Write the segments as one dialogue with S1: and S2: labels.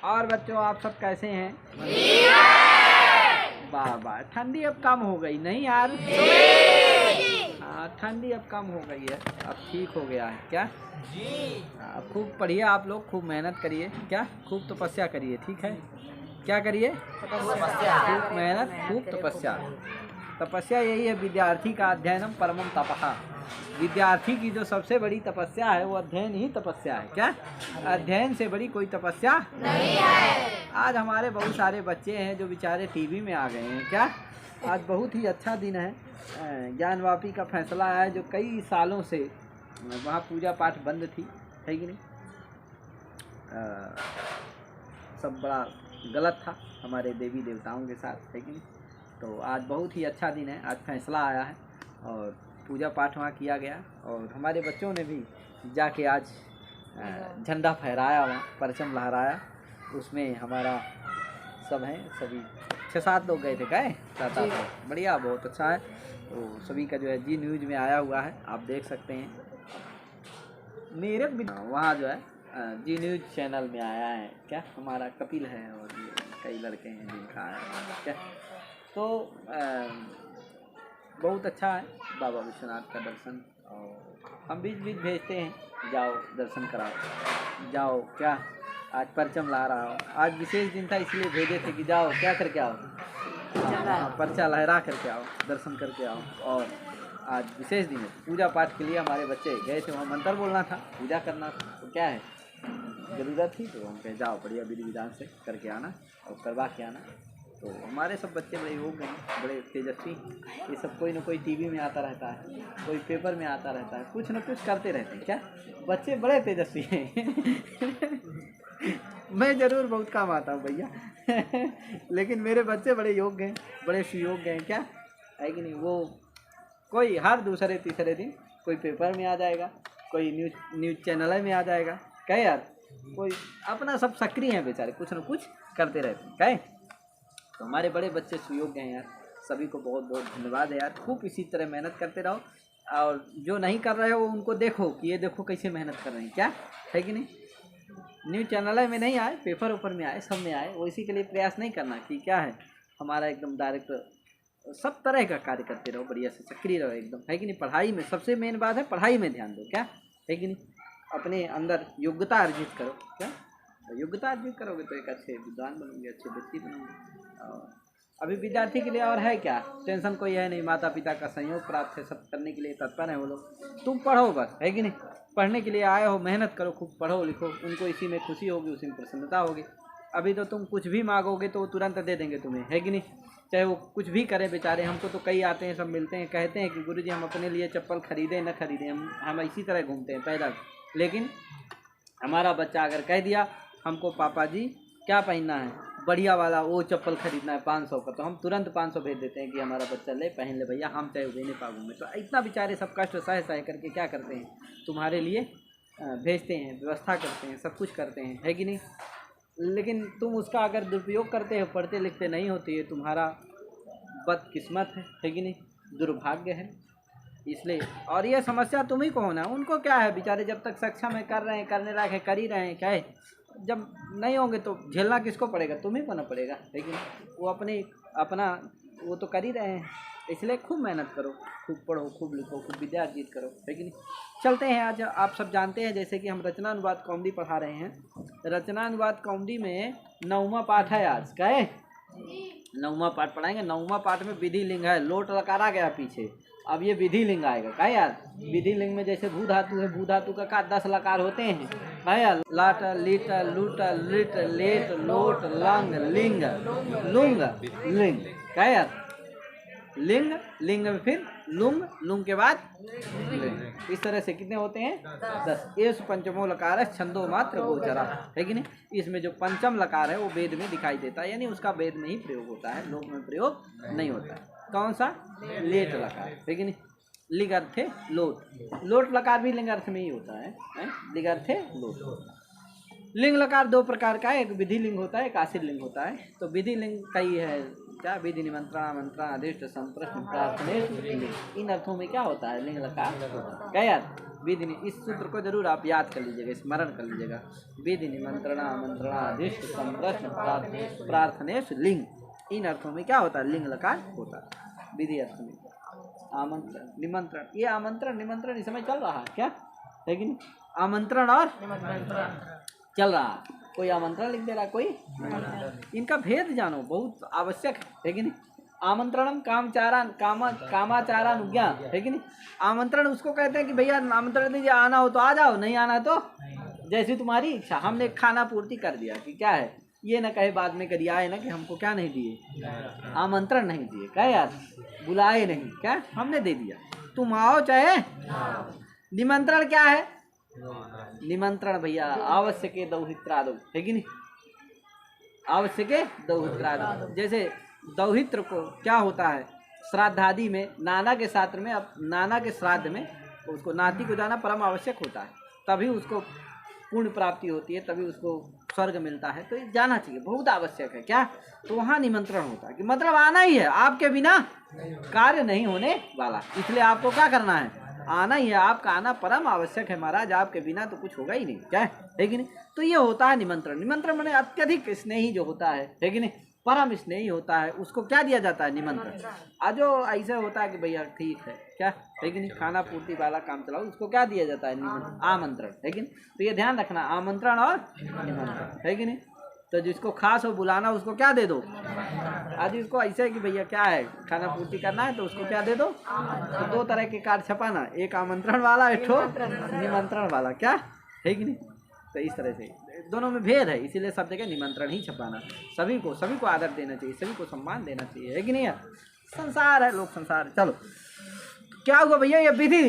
S1: और बच्चों आप सब कैसे हैं? वाह वाह। ठंडी अब कम हो गई नहीं यार? हाँ ठंडी अब कम हो गई है, अब ठीक हो गया है क्या? खूब पढ़िए आप लोग, खूब मेहनत करिए, क्या खूब तपस्या करिए, ठीक है? क्या करिए? खूब मेहनत, खूब तपस्या। तपस्या यही है, विद्यार्थी का अध्ययनम परमम तपः। विद्यार्थी की जो सबसे बड़ी तपस्या है वो अध्ययन ही तपस्या है। क्या अध्ययन से बड़ी कोई तपस्या नहीं है। आज हमारे बहुत सारे बच्चे हैं जो बेचारे टीवी में आ गए हैं। क्या आज बहुत ही अच्छा दिन है, ज्ञानवापी का फैसला है जो कई सालों से वहाँ पूजा पाठ बंद थी, है कि नहीं? सब बड़ा गलत था हमारे देवी देवताओं के साथ, है कि नहीं? तो आज बहुत ही अच्छा दिन है, आज फैसला आया है और पूजा पाठ वहाँ किया गया और हमारे बच्चों ने भी जाके आज झंडा फहराया, वहाँ परचम लहराया। उसमें हमारा सब हैं, सभी 6-7 लोग गए थे, गए 7-8 लोग, बढ़िया, बहुत अच्छा है। तो सभी का जो है जी न्यूज़ में आया हुआ है, आप देख सकते हैं। मेरे वहाँ जो है जी न्यूज़ चैनल में आया है, क्या हमारा कपिल है और कई लड़के हैं जिनका आया है, क्या तो बहुत अच्छा है बाबा विश्वनाथ का दर्शन। और हम बीच बीच भेजते हैं, जाओ दर्शन कराओ, जाओ, क्या आज परचम ला रहा हो, आज विशेष दिन था इसलिए भेजे थे कि जाओ क्या करके आओ, पर्चा लहरा करके आओ, दर्शन करके आओ। और आज विशेष दिन है, पूजा पाठ के लिए हमारे बच्चे गए थे, वहाँ मंत्र बोलना था, पूजा करना था, तो क्या है ज़रूरत थी, तो हम कहे जाओ बढ़िया विधि विधान से करके आना और करवा के आना। तो हमारे सब बच्चे बड़े योग्य हैं, बड़े तेजस्वी, ये सब कोई ना कोई टीवी में आता रहता है, कोई पेपर में आता रहता है, कुछ ना कुछ करते रहते हैं। क्या बच्चे बड़े तेजस्वी हैं मैं ज़रूर बहुत काम आता हूँ भैया लेकिन मेरे बच्चे बड़े योग्य हैं, बड़े सुयोग्य हैं, क्या है कि नहीं? वो कोई हर दूसरे तीसरे दिन कोई पेपर में आ जाएगा, कोई न्यूज़ चैनल में आ जाएगा, क्या यार? कोई अपना सब सक्रिय हैं बेचारे, कुछ ना कुछ करते रहते हैं, क्या? तो हमारे बड़े बच्चे सुयोग्य हैं यार, सभी को बहुत बहुत धन्यवाद है यार। खूब इसी तरह मेहनत करते रहो, और जो नहीं कर रहे हो उनको देखो कि ये देखो कैसे मेहनत कर रहे हैं, क्या है कि नहीं? न्यूज़ चैनल में नहीं आए, पेपर ऊपर में आए, सब में आए, वो इसी के लिए प्रयास नहीं करना कि क्या है हमारा एकदम डायरेक्ट, सब तरह का कार्य करते रहो, बढ़िया से सक्रिय रहो एकदम, है कि नहीं? पढ़ाई में सबसे मेन बात है, पढ़ाई में ध्यान दो, क्या है कि नहीं? अपने अंदर योग्यता अर्जित करो, क्या योग्यता अर्जित करोगे तो एक अच्छे विद्वान बनोगे, अच्छे व्यक्ति बनोगे। अभी विद्यार्थी के लिए और है क्या टेंशन, कोई है नहीं, माता पिता का सहयोग प्राप्त है, सब करने के लिए तत्पर है वो लोग। तुम पढ़ो बस, है कि नहीं? पढ़ने के लिए आए हो, मेहनत करो, खूब पढ़ो लिखो, उनको इसी में खुशी होगी, उसी में प्रसन्नता होगी। अभी तो तुम कुछ भी मांगोगे तो वो तुरंत दे देंगे तुम्हें, है कि नहीं? चाहे वो कुछ भी करें बेचारे। हमको तो कई आते हैं, सब मिलते हैं, कहते हैं कि गुरुजी हम अपने लिए चप्पल खरीदें न खरीदें, हम इसी तरह घूमते हैं पैदल, लेकिन हमारा बच्चा अगर कह दिया हमको पापा जी क्या पहनना है, बढ़िया वाला वो चप्पल खरीदना है 500 का, तो हम तुरंत 500 भेज देते हैं कि हमारा बच्चा ले पहन ले भैया, हम चाहे उबे नहीं पागू में। तो इतना बेचारे सब कष्ट सह सह करके क्या करते हैं, तुम्हारे लिए भेजते हैं, व्यवस्था करते हैं, सब कुछ करते हैं, है कि नहीं? लेकिन तुम उसका अगर दुरुपयोग करते हो, पढ़ते लिखते नहीं होते, ये तुम्हारा बदकिस्मत है कि नहीं? दुर्भाग्य है। इसलिए और ये समस्या तुम ही को होना, उनको क्या है बेचारे, जब तक सक्षम है कर रहे हैं, करने लायक है कर ही रहे हैं, क्या है? जब नहीं होंगे तो झेलना किसको पड़ेगा? तुम्ही को ना पड़ेगा, लेकिन वो अपना वो तो कर ही रहे हैं। इसलिए खूब मेहनत करो, खूब पढ़ो, खूब लिखो, खूब विद्या अर्जित करो, है कि नहीं? चलते हैं आज, आप सब जानते हैं जैसे कि हम रचना अनुवाद कौमुदी पढ़ा रहे हैं। रचना अनुवाद कौमुदी में 9वां पाठ है आज, क्या है? 9वां पाठ पढ़ाएंगे। 9वां पाठ में विधि लिंग है, लोट लकार आ गया पीछे, अब ये विधि लिंग आएगा, क्या यार? विधि लिंग में जैसे भू धातु है, भू धातु का 10 लकार होते हैं, क्या यार? लाट लिट लूट लिट लेट लोट लंग लिंग लुंग लिंग, क्या यार? लिंग, लिंग में फिर लुंग, लुंग के बाद लिंग, इस तरह से कितने होते हैं? 10। एस पंचमो लकार है छंदो मात्र गोचरा, है कि नहीं? इसमें जो पंचम लकार है वो वेद में दिखाई देता है, यानी उसका वेद में ही प्रयोग होता है, लोक में प्रयोग नहीं होता है। कौन सा? लेट लकार, है कि नहीं? लिंग अर्थ है लोट, लोट लकार भी लिंग अर्थ में ही होता है, लिंग अर्थ है लोट। लिंग लकार 2 प्रकार का है, एक विधि लिंग होता है, एक आशीर लिंग होता है। तो विधि लिंग कई है, क्या? विधि निमंत्रण मंत्रण अदिष्ट संप्रश्न प्रार्थनेश लिंग, इन अर्थों में क्या होता है? लिंग लकार, क्या यार? विधि इस सूत्र को जरूर आप याद कर लीजिएगा, स्मरण कर लीजिएगा। विधि निमंत्रणा आमंत्रणाधिष्ट संप्रश्न प्रार्थनेश लिंग, इन अर्थों में क्या होता है? लिंग लकार होता है विधि अर्थ में। आमंत्रण निमंत्रण, ये आमंत्रण निमंत्रण इस समय चल रहा है क्या, है कि नहीं? आमंत्रण और चल रहा है, कोई आमंत्रण लिख दे रहा है, कोई इनका भेद जानो बहुत आवश्यक है कि नहीं? आमंत्रणम कामचारान कामाचारानुज्ञा, है कि नहीं? आमंत्रण उसको कहते हैं कि भैया आमंत्रण दीजिए, आना हो तो आ जाओ, नहीं आना तो जैसी तुम्हारी इच्छा। हमने खाना पूर्ति कर दिया कि क्या है, ये ना कहे बाद में करिए आए ना कि हमको क्या नहीं दिए, आमंत्रण नहीं दिए, कहे यार बुलाए नहीं, क्या हमने दे दिया, तुम आओ चाहे। निमंत्रण क्या है? निमंत्रण भैया आवश्यक दौहित्रादो, है कि नहीं? आवश्यक दौहित्रादो, जैसे दौहित्र को क्या होता है श्राद्ध आदि में, नाना के साथ में, अब नाना के श्राद्ध में उसको नाती को जाना परम आवश्यक होता है, तभी उसको पुण्य प्राप्ति होती है, तभी उसको स्वर्ग मिलता है, तो जाना चाहिए, बहुत आवश्यक है क्या। तो वहाँ निमंत्रण होता है कि मतलब आना ही है, आपके बिना कार्य नहीं होने वाला, इसलिए आपको क्या करना है, आना ही है। आपका आना परम आवश्यक है महाराज, आपके बिना तो कुछ होगा ही नहीं, क्या है कि नहीं? तो ये होता है निमंत्रण। निमंत्रण माने अत्यधिक स्नेही जो होता है कि नहीं, परम स्नेही होता है, उसको क्या दिया जाता है? निमंत्रण। आज जो ऐसा होता है कि भैया ठीक है, क्या है कि नहीं, खाना पूर्ति वाला काम चलाओ, उसको क्या दिया जाता है? निमंत्रण, आमंत्रण, है कि नहीं? तो ये ध्यान रखना, आमंत्रण और निमंत्रण, है कि नहीं? तो जिसको खास हो बुलाना उसको क्या दे दो। आज इसको ऐसे है कि भैया क्या है, खाना पूर्ति करना है, तो उसको क्या दे दो। तो दो तरह के कार्ड छपाना, एक आमंत्रण वाला, एक निमंत्रण वाला, क्या है कि नहीं? तो इस तरह से दोनों में भेद है, इसीलिए सब जगह निमंत्रण ही छपाना। सभी को आदर देना चाहिए, सभी को सम्मान देना चाहिए, है कि नहीं? संसार है, लोक संसार। चलो क्या हुआ भैया, ये विधि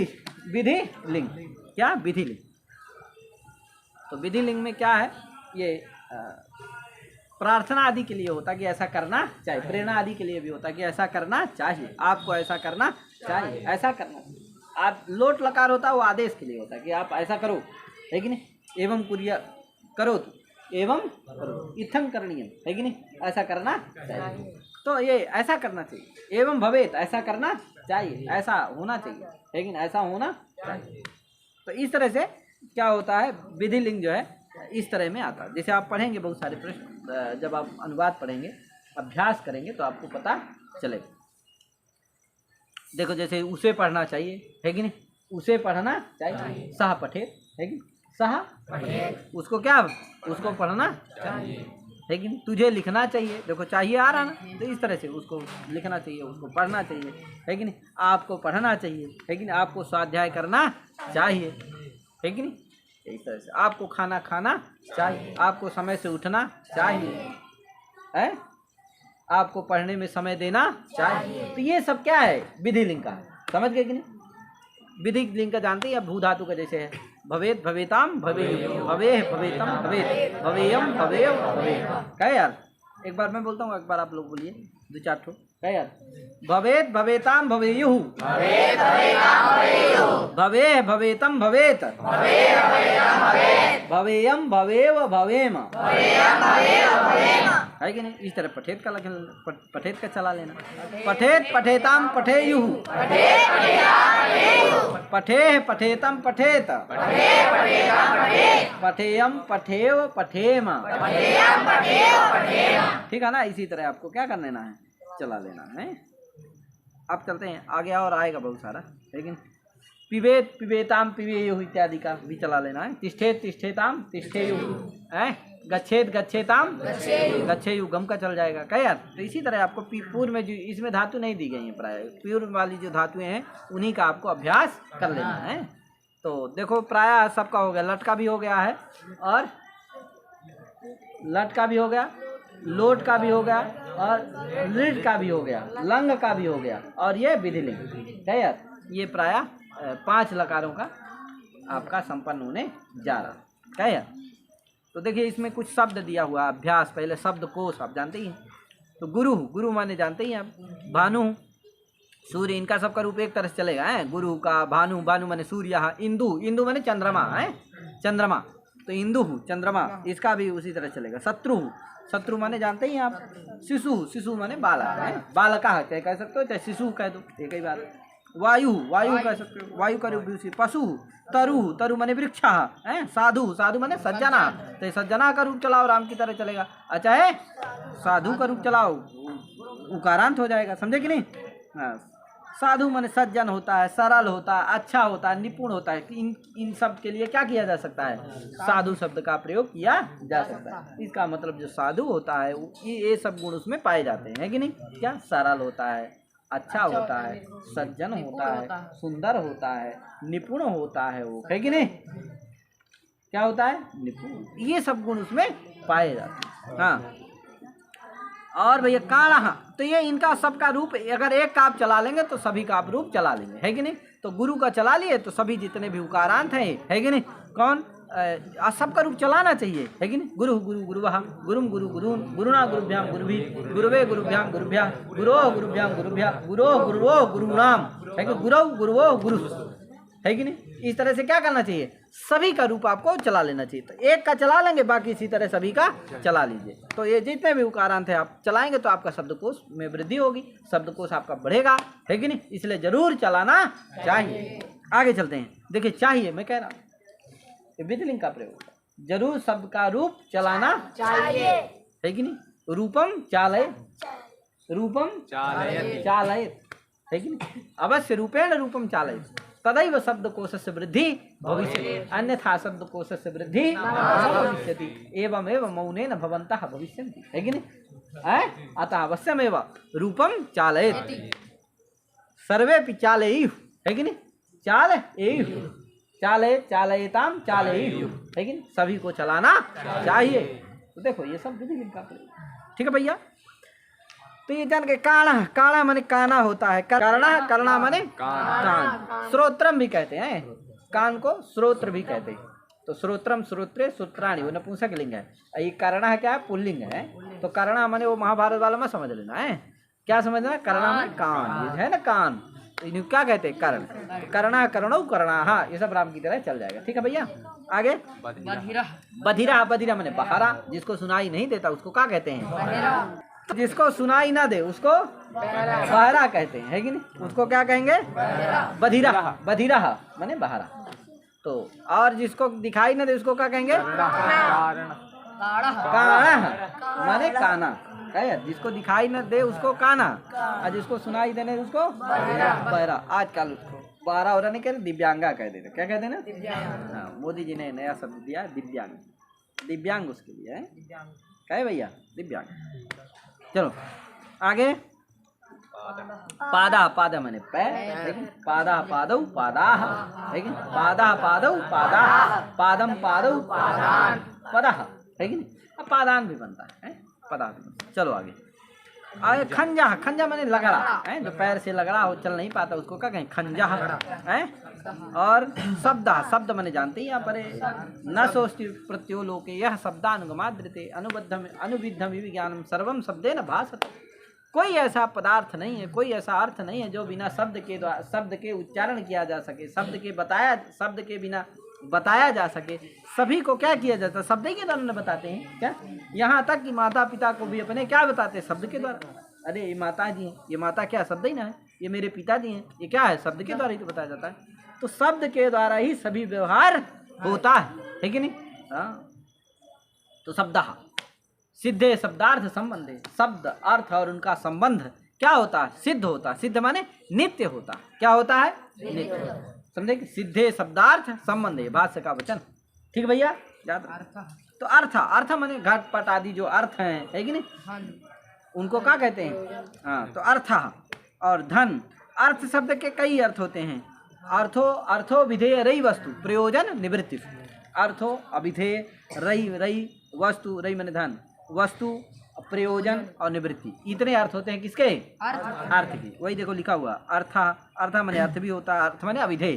S1: लिंग, क्या विधि लिंग। तो विधि लिंग में क्या है, ये प्रार्थना आदि के लिए होता है कि ऐसा करना चाहिए, प्रेरणा आदि के लिए भी होता है कि ऐसा करना चाहिए, आपको ऐसा करना चाहिए, ऐसा करना। आप लोट लकार होता है वो आदेश के लिए होता है कि आप ऐसा करो, है कि नहीं? एवं कुरिया करो तो एवं करो, इत्थं करणीयम, है कि नहीं? ऐसा करना चाहिए, तो ये ऐसा करना चाहिए। एवं भवेत, ऐसा करना चाहिए, ऐसा होना चाहिए, है कि नहीं? ऐसा होना चाहिए। तो इस तरह से क्या होता है, विधि लिंग जो है इस तरह में आता है। जैसे आप पढ़ेंगे बहुत सारे प्रश्न, जब आप अनुवाद पढ़ेंगे, अभ्यास करेंगे, तो आपको पता चलेगा। देखो जैसे उसे पढ़ना चाहिए, है कि नहीं? उसे पढ़ना चाहिए, सह पठेत, है कि सह उसको क्या, उसको पढ़ना चाहिए, है कि नहीं? तुझे लिखना चाहिए, देखो चाहिए आ रहा ना, तो इस तरह से उसको लिखना चाहिए, उसको पढ़ना चाहिए, है कि नहीं? आपको पढ़ना चाहिए, है कि नहीं? आपको स्वाध्याय करना चाहिए, है कि नहीं? इस तरह से आपको खाना खाना चाहिए, आपको समय से उठना चाहिए, है? आपको पढ़ने में समय देना चाहिए। तो ये सब क्या है, विधि लिंग का, समझ गए कि नहीं? विधि लिंग का जानते हैं, भू धातु का जैसे है, भवेत भवेताम भवेयु, भवे भवेतम भवेत, भवेयम भवेय भवे, क्या यार? एक बार मैं बोलता हूँ, एक बार आप लोग बोलिए, दो चार ठो, क्या यार? भवेत भवेताम भवेयु, भवे भवेतम भवेत, भवेयम भवेव भवेम, है कि नहीं? इस तरह पठेत का पठेत का चला लेना, पठेत पठेताम पठेयु, पठे पठेतम पठेत, पठेयम पठेव पठेम, ठीक है ना? इसी तरह आपको क्या कर लेना है, चला लेना है। अब चलते हैं आगे, और आएगा बहुत सारा, लेकिन पिबेत पिबेताम पिबेयु इत्यादि का भी चला लेना है। तिष्ठेत तिष्ठेताम तिष्ठेयु, है? गच्छेत गच्छेताम गच्छेयु, गम का चल जाएगा, क्या यार? तो इसी तरह आपको पूर्व में जो इसमें धातु नहीं दी गई है, प्राय पूर्व वाली जो धातुएं हैं उन्हीं का आपको अभ्यास कर लेना है। तो देखो प्राय सबका हो गया, लट का भी हो गया है, और लट का भी हो गया, लोट का भी हो गया, और लिट का भी हो गया, लंग का भी हो गया, और ये विधि लिंग, क्या यार? ये प्राय 5 लकारों का आपका संपन्न होने जा रहा, क्या यार? तो देखिए इसमें कुछ शब्द दिया हुआ अभ्यास, पहले शब्द कोश आप जानते ही हैं। तो गुरु माने जानते ही हैं आप, भानु सूर्य, इनका सबका रूप एक तरह से चलेगा, है? गुरु का भानु माने सूर्य, इंदु माने चंद्रमा, है? चंद्रमा, तो इंदु चंद्रमा, इसका भी उसी तरह चलेगा। शत्रु माने जानते ही हैं आप, शिशु माने बालक, है? बालका चाहे कह सकते हो, चाहे शिशु कह दो, एक ही बात। वायु कह सकते हो, वायु का रूप भी उसी। तरु, तरु माने वृक्ष है। साधु, साधु माने सज्जना, तो सज्जना का रूप चलाओ राम की तरह चलेगा। अच्छा है, साधु का रूप चलाओ उकारांत हो जाएगा, समझे कि नहीं। हाँ, साधु माने सज्जन होता है, सरल होता है, अच्छा होता है, निपुण होता है। इन सब के लिए क्या किया जा सकता है, साधु शब्द का प्रयोग किया जा सकता है। इसका मतलब जो साधु होता है ये सब गुण उसमें पाए जाते हैं, है कि नहीं। क्या सरल होता है, अच्छा होता है, सज्जन होता है, सुंदर होता है, निपुण होता है, वो है कि नहीं। क्या होता है, निपुण, ये सब गुण उसमें पाए जाते हैं। हाँ, और भैया काणा, तो ये इनका सबका रूप, अगर एक का आप चला लेंगे तो सभी का आप रूप चला लेंगे, है कि नहीं। तो गुरु का चला लिए तो सभी जितने भी उकारांत हैं, है कि नहीं। कौन सबका रूप चलाना चाहिए, है कि नहीं। गुरु गुरु गुरुवः, गुरुम गुरु गुरुन, गुरुणा गुरुभ्याम गुरुभि, गुरुवे गुरुभ्याम गुरुभ्या, गुरो गुरुभ्याम गुरुभ्या, गुरो गुरुवो गुरुनाम, है कि गुरु गुरुवो गुरु, है कि नहीं। इस तरह से क्या करना चाहिए, सभी का रूप आपको चला लेना चाहिए। तो एक का चला लेंगे, बाकी इसी तरह सभी का चला लीजिए। तो ये जितने भी उकारांत है आप चलाएंगे तो आपका शब्दकोश में वृद्धि होगी, शब्दकोश आपका बढ़ेगा, है कि नहीं। इसलिए जरूर चलाना चाहिए। आगे चलते हैं, देखिए चाहिए, मैं कह रहा हूँ विधिलिंग का प्रयोग, जरूर शब्द का रूप चलाना चाहिए, है कि नहीं। रूपम चालय, रूपम चालय, है कि नहीं। अवश्य रूपेण रूपम चालय, तदैव शब्दकोशस्य वृद्धि भविष्यति, अन्यथा शब्दकोशस्य वृद्धि न भविष्यति। एवं एवं मौनेन भवन्तः भविष्यन्ति, है कि नहीं। अतः अवश्यमेव रूपम चालयेत्, सर्वेपि चालयेयुः, है कि नहीं। चालयेयुः, चालयेत्, चालयेताम, चालयेयुः, है कि नहीं। सभी को चलाना चाहिए। तो देखो ये सब विधि लिंग का प्रयोग, ठीक है भैया। तो ये जान के काणा, काणा माने काना होता है, करना, करना माने कान, श्रोत्रम भी कहते हैं, कान को श्रोत्र भी कहते हैं। तो श्रोत्रम, श्रोत्रे, श्रोत्राणी, वो नपुंसक लिंग है। ये करना है क्या है, पुल्लिंग है। तो करना माने वो महाभारत वाला में समझ लेना है, क्या समझना, करना माने कान, ये है ना कान, तो क्या कहते हैं कर्ण, करना, करणो, करना, हाँ ये सब राम की तरह चल जाएगा, ठीक है भैया। आगे बधिरा, बधिरा, बधिरा माने बहारा, जिसको सुनाई नहीं देता उसको क्या कहते हैं, जिसको सुनाई ना दे उसको बहरा कहते हैं, है कि नहीं। उसको क्या कहेंगे, बधिरा, बधिरा माने बहरा। तो और जिसको दिखाई ना दे उसको क्या कहेंगे, काना माने काना, है। जिसको दिखाई ना दे उसको काना, और जिसको सुनाई देने उसको बहरा। आजकल उसको बहरा हो रहा नहीं कहते, दिव्यांगा कह देते, क्या कहते हैं ना। हाँ, मोदी जी ने नया शब्द दिया दिव्यांग, दिव्यांग उसके लिए है, क्या है भैया, दिव्यांग। चलो आगे, पादा, पादा माने पैर, लेकिन पादा पादौ पादाः, लेकिन पादा पादौ पादाः, पादम पादौ पादान, पदः, है कि नहीं। अब पादान भी बनता है, पदा भी बनता है। चलो आगे, आगे खंजा, खंजा माने लगड़ा है, जो पैर से लगड़ा हो चल नहीं पाता उसको क्या कहें, खंजा है। और शब्द, शब्द माने जानते ही यहाँ पर न सोस्ति प्रत्यो लोके यह शब्दानुगमाद्रिते अनुबद्धम अनुविद्धम विज्ञानम सर्वम शब्देन भासते। कोई ऐसा पदार्थ नहीं है, कोई ऐसा अर्थ नहीं है जो बिना शब्द के द्वारा, शब्द के उच्चारण किया जा सके, शब्द के बताया, शब्द के बिना बताया जा सके। सभी को क्या किया जाता है, शब्द ही के द्वारा बताते हैं क्या। यहाँ तक कि माता पिता को भी अपने क्या बताते हैं, शब्द के द्वारा। अरे ये माता जी हैं, ये माता क्या शब्द ही ना है, ये मेरे पिताजी हैं, ये क्या है, शब्द के द्वारा ही तो बताया जाता है। तो शब्द के द्वारा ही सभी व्यवहार होता है कि नहीं। हाँ, तो शब्द सिद्धे शब्दार्थ संबंधे, शब्द अर्थ और उनका संबंध क्या होता है, सिद्ध होता है। सिद्ध माने नित्य होता है, क्या होता है, नित्य। समझे कि सिद्धे शब्दार्थ संबंधे, भाष्य का वचन, ठीक है भैया। तो अर्थ, अर्थ माने घट पट आदि जो अर्थ हैं, है कि नहीं, उनको क्या कहते हैं। हाँ, तो अर्थ और धन, अर्थ शब्द के कई अर्थ होते हैं। अर्थो, अर्थो विधेय रई वस्तु प्रयोजन निवृत्ति, अर्थो अभिधेय, रई, रई वस्तु, रई माने धन, वस्तु प्रयोजन और निवृत्ति, इतने अर्थ होते हैं किसके, अर्थ की। वही देखो लिखा हुआ अर्थ, अर्थ माने अर्थ भी होता है, अर्थ माने अभिधेय,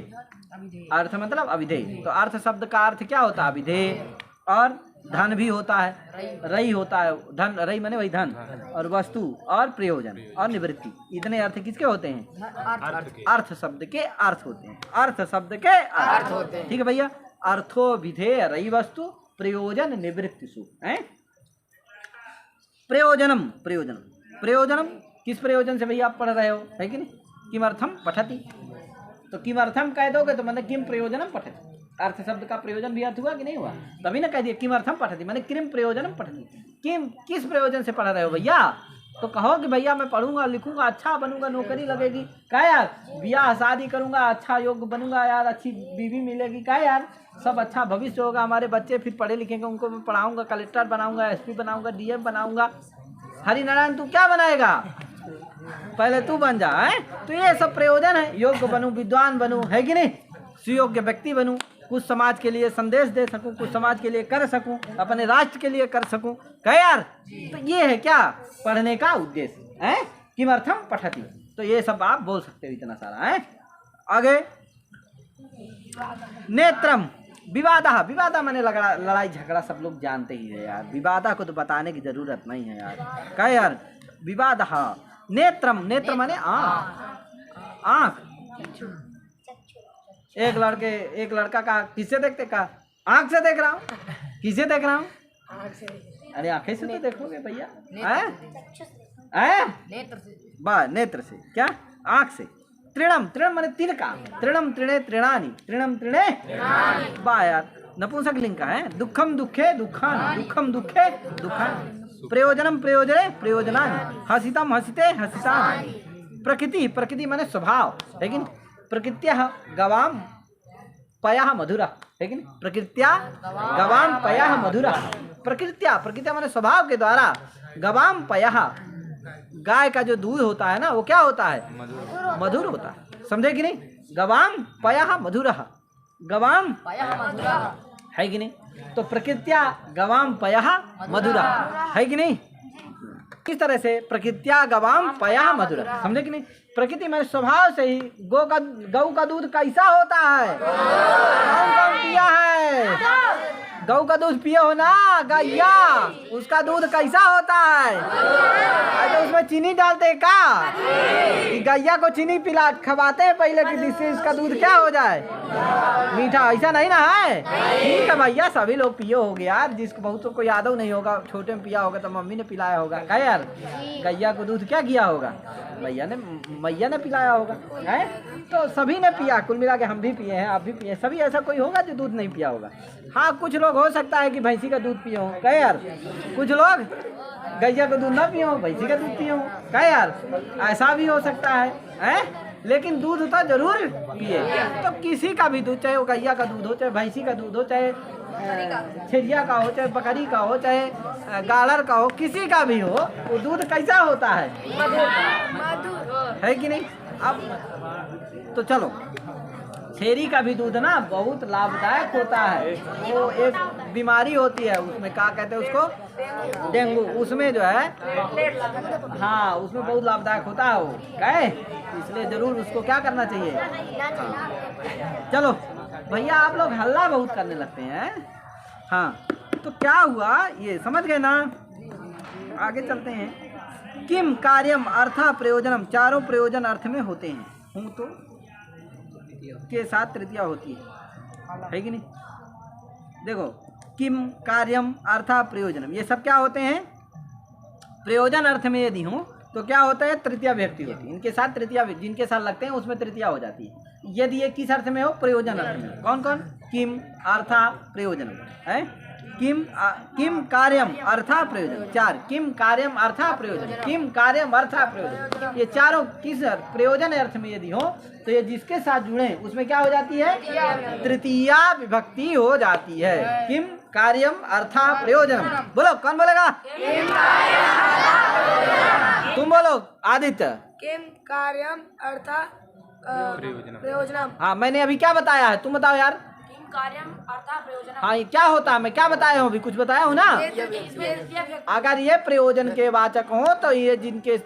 S1: अर्थ मतलब अभिधेय। तो अर्थ शब्द का अर्थ क्या होता है, अभिधेय। और धन भी होता है, रई होता है, धन, रई माने वही धन, और वस्तु और प्रयोजन और निवृत्ति, इतने अर्थ किसके होते हैं, अर्थ शब्द के अर्थ होते हैं, अर्थ शब्द के अर्थ होते हैं, ठीक है भैया। अर्थो विधेय रई वस्तु प्रयोजन निवृत्ति सु है। प्रयोजनम, प्रयोजनम, प्रयोजनम किस प्रयोजन से भैया आप पढ़ रहे हो, है कि नहीं। किमर्थम पठति, तो किमर्थम कह दोगे तो मतलब किम प्रयोजनम पठति, अर्थ शब्द का प्रयोजन भी अर्थ हुआ कि नहीं हुआ, तभी ना कह दिया किमर्थम पठति माने किम प्रयोजनम पठति, किम किस प्रयोजन से पढ़ रहे हो भैया। तो कहो कि भैया मैं पढ़ूंगा लिखूंगा अच्छा बनूंगा नौकरी लगेगी, क्या यार ब्याह शादी करूंगा अच्छा योग्य बनूंगा यार, अच्छी बीवी मिलेगी, क्या यार सब अच्छा भविष्य होगा, हमारे बच्चे फिर पढ़े लिखेंगे उनको मैं पढ़ाऊंगा, कलेक्टर बनाऊंगा, एसपी बनाऊंगा, डीएम बनाऊंगा। हरि नारायण तू क्या बनाएगा, पहले तू बन जा है। तो ये सब प्रयोजन है, योग्य बनूं विद्वान बनूं है कि नहीं, सुयोग्य व्यक्ति बनूं, कुछ समाज के लिए संदेश दे सकूं, कुछ समाज के लिए कर सकूं, अपने राष्ट्र के लिए कर सकूं, क्या यार। तो ये है क्या पढ़ने का उद्देश्य है, किमर्थम पठति। तो ये सब आप बोल सकते हो इतना सारा है। आगे नेत्रम विवादा, विवादा माने लड़ाई झगड़ा सब लोग जानते ही है यार, विवादा को तो बताने की जरूरत नहीं है यार, क्या यार विवादा। नेत्रम, नेत्र माने आँख, आँख। एक लड़का का किससे देखते का, आँख से देख रहा हूँ, किसे देख रहा हूँ, अरे आंखें से तो देखोगे भैया, बा नेत्र से, क्या आँख से। तृणम, तृण माने तिल का, तृणम तृणे तृणानि, तृणम तृणे बा यार नपुंसक लिंग का है। दुखम दुखे दुखानि, दुखम दुखे दुखानि, प्रयोजनम प्रयोजने प्रयोजनानि, हसितम हसिते हसितानि। प्रकृति, प्रकृति माने स्वभाव, लेकिन प्रकृत्या गवाम पया मधुरा, लेकिन प्रकृत्या गवाम पया मधुरा। प्रकृत्या, प्रकृत्या माने स्वभाव के द्वारा, गवाम पया गाय का जो दूध होता है ना वो क्या होता है, मधुर होता है, समझे कि नहीं। गवाम पया मधुरा, गवाम है कि नहीं। तो प्रकृत्या गवाम पया मधुरा है कि नहीं। किस तरह से, प्रकृत्या गवाम पया मधुरा, समझे कि नहीं। प्रकृति में स्वभाव से ही गौ का दूध कैसा होता है, कौन कौन पिया है, गौ का दूध पिए हो ना, गैया उसका दूध कैसा होता है, तो उसमें चीनी डालते का, गैया को चीनी पिला खवाते हैं पहले कि जिससे इसका दूध क्या हो जाए मीठा, ऐसा नहीं ना है। ठीक है भैया सभी लोग पिए होगे यार, जिसको बहुतों को याद नहीं होगा, छोटे में पिया होगा तो मम्मी ने पिलाया होगा, क्या यार गैया को दूध क्या किया होगा, मैया ने पिलाया होगा है। तो सभी ने पिया, कुल मिला के हम भी पिए हैं, आप भी पिए, सभी ऐसा कोई होगा जो दूध नहीं पिया होगा। हाँ कुछ लोग हो सकता है कि भैंसी का दूध पिए हो, क्या यार, कुछ लोग गैया का दूध ना पिए हो, भैंसी का दूध पिए हो, क्या यार ऐसा भी हो सकता है। लेकिन दूध तो जरूर पिए। तो किसी का भी दूध, चाहे वो गैया का दूध हो, चाहे भैंसी का दूध हो, चाहे छेरिया का हो, चाहे बकरी का हो, चाहे गाड़र का हो, किसी का भी हो, वो दूध कैसा होता है कि नहीं। अब तो चलो छेरी का भी दूध ना बहुत लाभदायक होता है। वो एक बीमारी होती है उसमें, क्या कहते हैं उसको, डेंगू, उसमें जो है हाँ उसमें बहुत लाभदायक होता है वो, कहे इसलिए जरूर उसको क्या करना चाहिए। हाँ। चलो भैया आप लोग हल्ला बहुत करने लगते हैं। हाँ तो क्या हुआ ये समझ गए ना, आगे चलते हैं। किम कार्यम अर्था प्रयोजनम, चारों प्रयोजन अर्थ में होते हैं, हूँ तो के साथ तृतीया होती है कि नहीं। देखो किम कार्यम अर्था प्रयोजनम, ये सब क्या होते हैं, प्रयोजन अर्थ में यदि हूँ तो क्या होता है, तृतीया व्यक्ति होती है, इनके साथ तृतीया जिनके साथ लगते हैं उसमें तृतीया हो जाती है। यदि ये किस अर्थ में हो, प्रयोजन अर्थ में, कौन कौन, किम अर्था प्रयोजनम है, किम कार्यम अर्था प्रयोजन, चार किम कार्यम अर्था प्रयोजन, किम कार्यम अर्था प्रयोजन, ये चारों किस प्रयोजन अर्थ में यदि हो तो ये जिसके साथ जुड़े उसमें क्या हो जाती है, तृतीया विभक्ति हो जाती है। किम कार्यम अर्थात प्रयोजन, बोलो कौन बोलेगा, तुम बोलो आदित्य।
S2: किम कार्यम अर्थात प्रयोजनम।
S1: हाँ मैंने अभी क्या बताया है, तुम बताओ यार।
S2: किम कार्यम अर्थात प्रयोजनम।
S1: हाँ ये क्या होता है, मैं क्या बताया हूँ अभी, कुछ बताया हूँ ना। अगर ये प्रयोजन के वाचक हो तो ये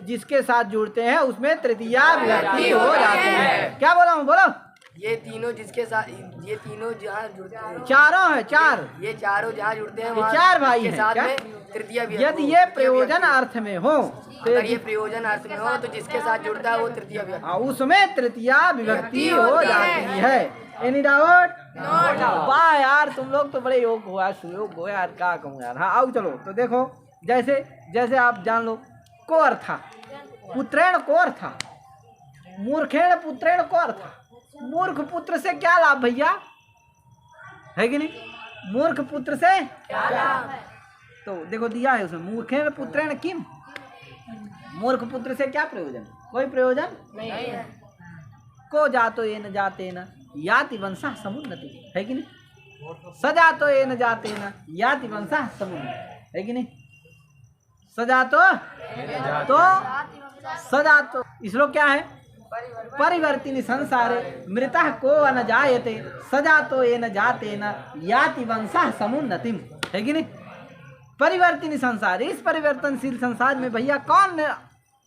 S1: जिसके साथ जुड़ते हैं उसमें तृतीया विभक्ति हो जाती है। क्या बोला हूँ, बोलो।
S2: ये तीनों जिसके साथ, ये तीनों जहाँ जुड़ते हैं,
S1: चारों है, चार,
S2: ये चारों जहाँ जुड़ते हैं
S1: ये चार भाई हैं
S2: साथ
S1: क्या?
S2: में तृतीया विभक्ति।
S1: यदि ये प्रयोजन अर्थ में हो तो
S2: अगर ये प्रयोजन अर्थ में हो तो जिसके साथ जुड़ता है वो तृतीया विभक्ति,
S1: उसमें तृतीया विभक्ति हो जाती है। Any doubt? वाह यार तुम लोग तो बड़े योग हो यार, सुयोग हो यार, क्या कहूँ यार। हाँ आओ चलो, तो देखो जैसे जैसे आप जान लो, को अर्था पुत्रेण को अर्था, मूर्खेण पुत्रेण को अर्था, मूर्ख पुत्र से क्या लाभ भैया, है कि नहीं? मूर्ख पुत्र से
S2: क्या लाभ?
S1: तो देखो दिया है उसमें, मूर्खेण पुत्रेण किम, मूर्ख पुत्र से क्या प्रयोजन, कोई प्रयोजन
S2: नहीं है।
S1: को जातो येन जातेन याति वंशः समुन्नति, है कि नहीं? सजातो येन जातेन याति वंशः समुन्नति, है कि नहीं? सजातो तो सजातो, इसरो क्या है? परिवर्तिनी संसारे मृतः को न जायते सजातो येन जातेन याति वंशः समुन्नतिम, है कि नहीं? परिवर्तिनी संसार, इस परिवर्तनशील संसार में भैया कौन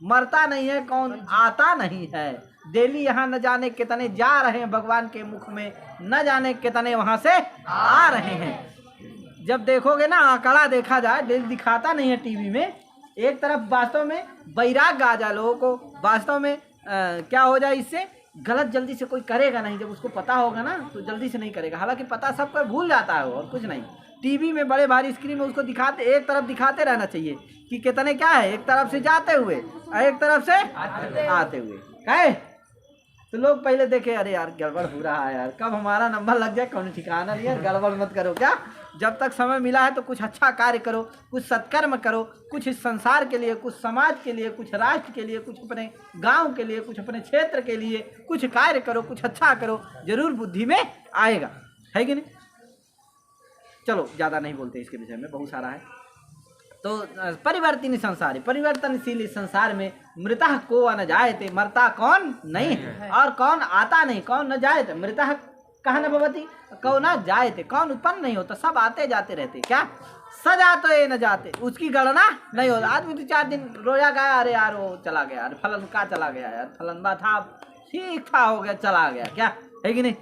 S1: मरता नहीं है, कौन आता नहीं है। डेली यहाँ न जाने कितने जा रहे हैं भगवान के मुख में, न जाने कितने वहां से आ रहे हैं। जब देखोगे ना आंकड़ा देखा जाए, डेली दिखाता नहीं है टीवी में, एक तरफ वास्तव में वैराग्य आ जाए लोगों को, वास्तव में क्या हो जाए, इससे गलत जल्दी से कोई करेगा नहीं। जब उसको पता होगा ना तो जल्दी से नहीं करेगा, हालांकि पता सबको भूल जाता है और कुछ नहीं। टीवी में बड़े भारी स्क्रीन में उसको दिखाते, एक तरफ दिखाते रहना चाहिए कि कितने क्या है, एक तरफ से जाते हुए और एक तरफ से आते हुए, है तो लोग पहले देखे, अरे यार गड़बड़ हो रहा है यार, कब हमारा नंबर लग जाए कौन ठिकाना नहीं है, गड़बड़ मत करो। क्या जब तक समय मिला है तो कुछ अच्छा कार्य करो, कुछ सत्कर्म करो, कुछ इस संसार के लिए, कुछ समाज के लिए, कुछ राष्ट्र के लिए, कुछ अपने गांव के लिए, कुछ अपने क्षेत्र के लिए कुछ कार्य करो, कुछ अच्छा करो, जरूर बुद्धि में आएगा, है कि नहीं? चलो ज़्यादा नहीं बोलते इसके विषय में, बहुत सारा है। तो परिवर्तनीय संसार, परिवर्तनशील इस संसार में मृतः को न जायते, मरता कौन नहीं है और कौन आता नहीं, कौन न जायते, मृतः कहा न भवती, कौन न जायते, कौन उत्पन्न नहीं होता, सब आते जाते रहते। क्या सजा तो ये न जाते, उसकी गणना नहीं होता। आदमी 2-4 दिन रोया गया, अरे यार वो चला गया, अरे फलन का चला गया यार, फलनबा था ठीक था, हो गया चला गया, क्या है कि नहीं?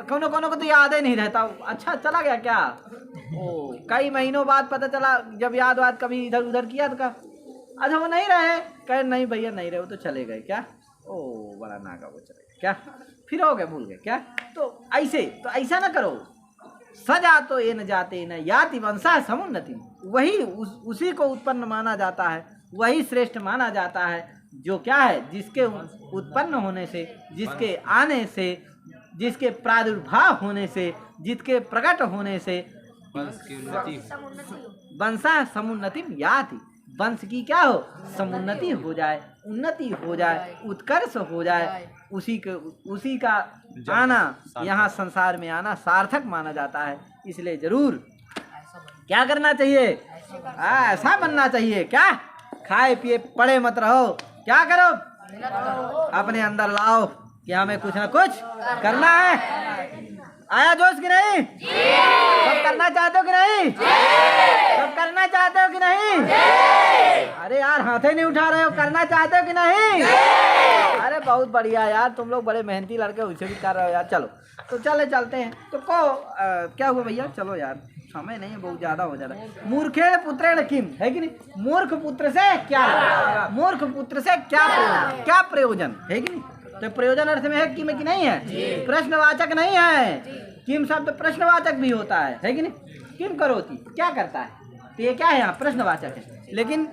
S1: कोनो कोनो को तो याद ही नहीं रहता, अच्छा चला गया क्या, ओ कई महीनों बाद पता चला, जब याद वाद कभी इधर उधर किया तो कहा अच्छा वो नहीं रहे, कहे नहीं भैया नहीं रहे, वो तो चले गए, क्या ओ बड़ा नागा वो चले गए, क्या फिर हो गए भूल गए, क्या? तो ऐसा ना करो, सजा तो ये न जाते न याति वंशा समुन्नति, वही उसी को उत्पन्न माना जाता है, वही श्रेष्ठ माना जाता है, जो क्या है, जिसके उत्पन्न होने से, जिसके आने से, जिसके प्रादुर्भाव होने से, जिसके प्रकट होने से वंशा समुन्नति याति, वंश की क्या हो, समुन्नति हो जाए, उन्नति हो जाए, उत्कर्ष हो जाए, उसी का आना, यहाँ संसार में आना सार्थक माना जाता है। इसलिए जरूर क्या करना चाहिए, ऐसा बनना चाहिए, क्या खाए पिए पड़े मत रहो, क्या करो अपने अंदर लाओ कि हमें कुछ ना कुछ करना है। आया जोश कि नहीं? सब करना चाहते हो कि नहीं? सब करना चाहते हो कि नहीं? अरे यार हाथ ही नहीं उठा रहे हो, करना चाहते हो कि नहीं? अरे बहुत बढ़िया यार, तुम लोग बड़े मेहनती लड़के, उसे भी कर रहे हो यार। चलो तो चलते हैं तो क्या हुआ भैया, चलो यार समय नहीं है, बहुत ज्यादा हो जा रहा है। मूर्खेण पुत्रेण किम, है कि नहीं? मूर्ख पुत्र से क्या, मूर्ख पुत्र से क्या प्रयोजन, क्या प्रयोजन, है कि नहीं? तो प्रयोजन अर्थ में है कि में कि नहीं है, प्रश्नवाचक नहीं है। किम शब्द प्रश्नवाचक भी होता है कि नहीं? किम करोति, क्या करता है, तो ये क्या है यहाँ प्रश्नवाचक है। लेकिन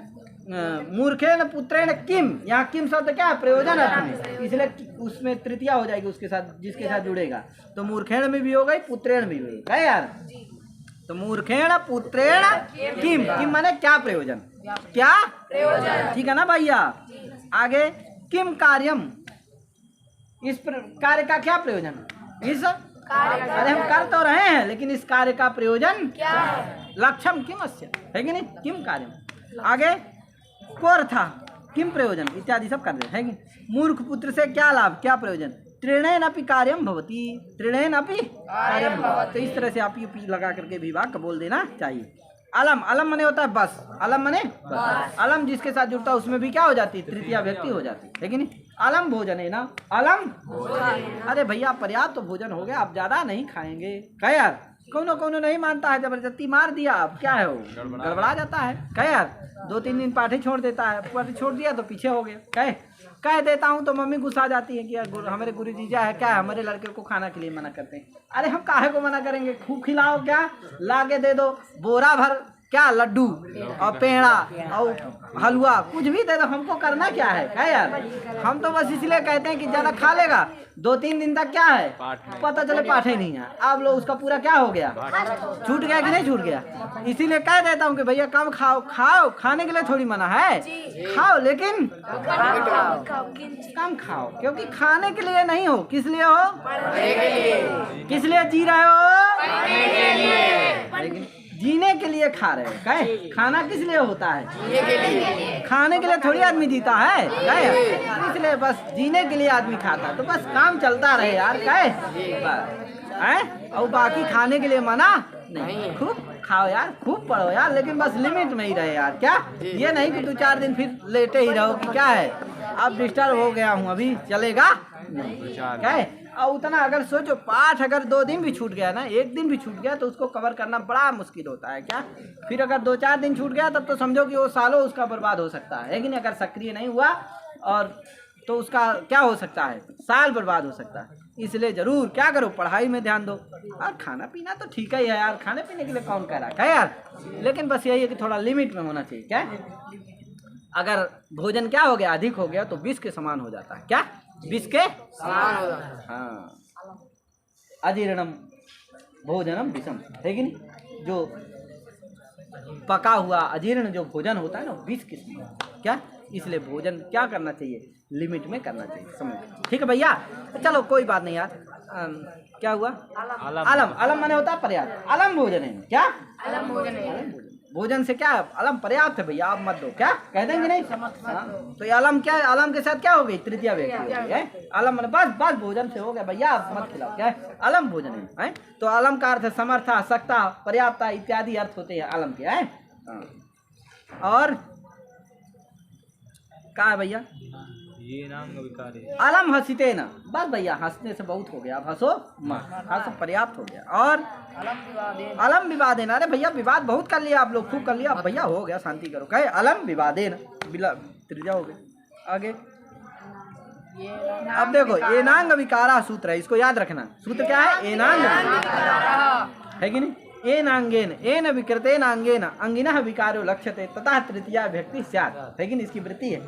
S1: मूर्खेण पुत्रेण किम, यहाँ किम शब्द क्या है, प्रयोजन अर्थ में, इसलिए उसमें तृतीया हो जाएगी उसके साथ, जिसके साथ जुड़ेगा। तो मूर्खेण में भी हो गई, पुत्रेण भी हो गई यार। तो मूर्खेण पुत्रेण किम, किम माने क्या प्रयोजन, क्या प्रयोजन, ठीक है ना भैया। आगे किम कार्यम, इस कार्य का क्या प्रयोजन, इस अरे हम कर तो रहे हैं लेकिन इस कार्य का प्रयोजन क्या है, लक्ष्यम किम अस्य, है कि नहीं? किम कार्यम। आगे कोर्था किम प्रयोजन इत्यादि सब कर रहे हैं कि मूर्ख पुत्र से क्या लाभ, क्या प्रयोजन, त्रिणेन अपि कार्यम भवति, त्रिणेन अपि कार्यम भवति। तो इस तरह से आप पी लगा करके विभाग का बोल देना चाहिए। अलम, अलम मने होता है बस, अलम मने बस, अलम जिसके साथ जुड़ता है उसमें भी क्या हो जाती है, तृतीया व्यक्ति हो जाती है कि नहीं? अलम भोजन है ना, अलम भोजन। अरे भैया पर्याप्त तो भोजन हो गया, आप ज्यादा नहीं खाएंगे, क्या यार? कौनो नहीं मानता है, जबरदस्ती मार दिया, अब क्या है वो गड़बड़ा जाता है, क्या यार? 2-3 दिन पाठी छोड़ देता है, पाठी छोड़ दिया तो पीछे हो गया, कह देता हूँ तो मम्मी गुस्सा जाती है कि यार हमारे गुरु जीजा है, क्या है हमारे लड़के को खाना के लिए मना करते हैं। अरे हम काहे को मना करेंगे, खूब खिलाओ, क्या लाके दे दो, बोरा भर क्या लड्डू और पेड़ा और हलवा कुछ भी दे दो, हमको करना क्या है क्या यार। हम तो बस इसलिए कहते हैं कि ज़्यादा खा लेगा 2-3 दिन तक क्या है पता चले पाठ ही नहीं है। आप लोग उसका पूरा क्या हो गया, छूट गया कि नहीं छूट गया। इसीलिए कह देता हूँ कि भैया कम खाओ, खाओ खाने के लिए थोड़ी मना है, खाओ लेकिन कम खाओ, क्योंकि खाने के लिए नहीं हो, किस लिए हो, किस लिए जी रहे हो, लेकिन जीने के लिए खा रहे हो। कहे खाना किस लिए होता है, खाने के लिए थोड़ी आदमी जीता है, कहे इसलिए बस जीने के लिए आदमी खाता है। तो बस काम चलता रहे यार, कहे हैं, और बाकी खाने के लिए मना नहीं। खूब खाओ यार, खूब पढ़ो यार, लेकिन बस लिमिट में ही रहे यार। क्या ये नहीं कि 2-4 दिन फिर लेटे ही रहो कि क्या है अब डिस्टर्ब हो गया हूँ अभी चलेगा क्या है। और उतना अगर सोचो पाठ अगर 2 दिन भी छूट गया ना, 1 दिन भी छूट गया तो उसको कवर करना बड़ा मुश्किल होता है क्या। फिर अगर 2-4 दिन छूट गया तब तो समझो कि वो सालों उसका बर्बाद हो सकता है, लेकिन अगर सक्रिय नहीं हुआ और तो उसका क्या हो सकता है, साल बर्बाद हो सकता है। इसलिए जरूर क्या करो, पढ़ाई में ध्यान दो। और खाना पीना तो ठीक ही है यार, खाने पीने के लिए कौन कह रहा है यार, लेकिन बस यही है कि थोड़ा लिमिट में होना चाहिए। क्या अगर भोजन क्या हो गया अधिक हो गया तो विष के समान हो जाता है। क्या विष के समान हो जाता है। हाँ, अजीर्णम भोजनम विषम है कि नहीं। जो पका हुआ अजीर्ण जो भोजन होता है ना विष के समान। क्या इसलिए भोजन क्या करना चाहिए, लिमिट में करना चाहिए, समझ। ठीक है भैया, चलो कोई बात नहीं यार। क्या हुआ, अलम अलम माने होता है पर्याप्त, अलम भोजन है। क्या अलम भोजन है, भोजन से क्या अलम पर्याप्त है भैया, आप मत दो। क्या कह देंगे नहीं। हाँ, तो ये अलम क्या है, अलम के साथ क्या हो गई, तृतीया व्यक्ति हो गई है। अलम माने बस बस भोजन से हो गया भैया, आप मत खिलाओ। क्या है अलम भोजन है। तो अलम का अर्थ समर्था, सकता, पर्याप्ता इत्यादि अर्थ होते हैं अलम के है। और कहा है भैया, अलम हंसते न, बस भैया हंसने से बहुत हो गया, अब हंसो मत, हंसो पर्याप्त हो गया। और अलम विवादेन, अरे भैया विवाद बहुत कर लिया आप लोग, खूब कर लिया, अब भैया हो गया शांति करो। कहे अलम विवादेन, त्रिजा हो गया। आगे अब देखो एनांग विकारा सूत्र है, इसको याद रखना। सूत्र क्या है, एनांग है कि नहीं। एनांगेन एन विकृतेन अंगेन अंगिनः विकारो लक्ष्यते ततः तृतीया व्यक्ति स्यात्, लेकिन इसकी वृत्ति है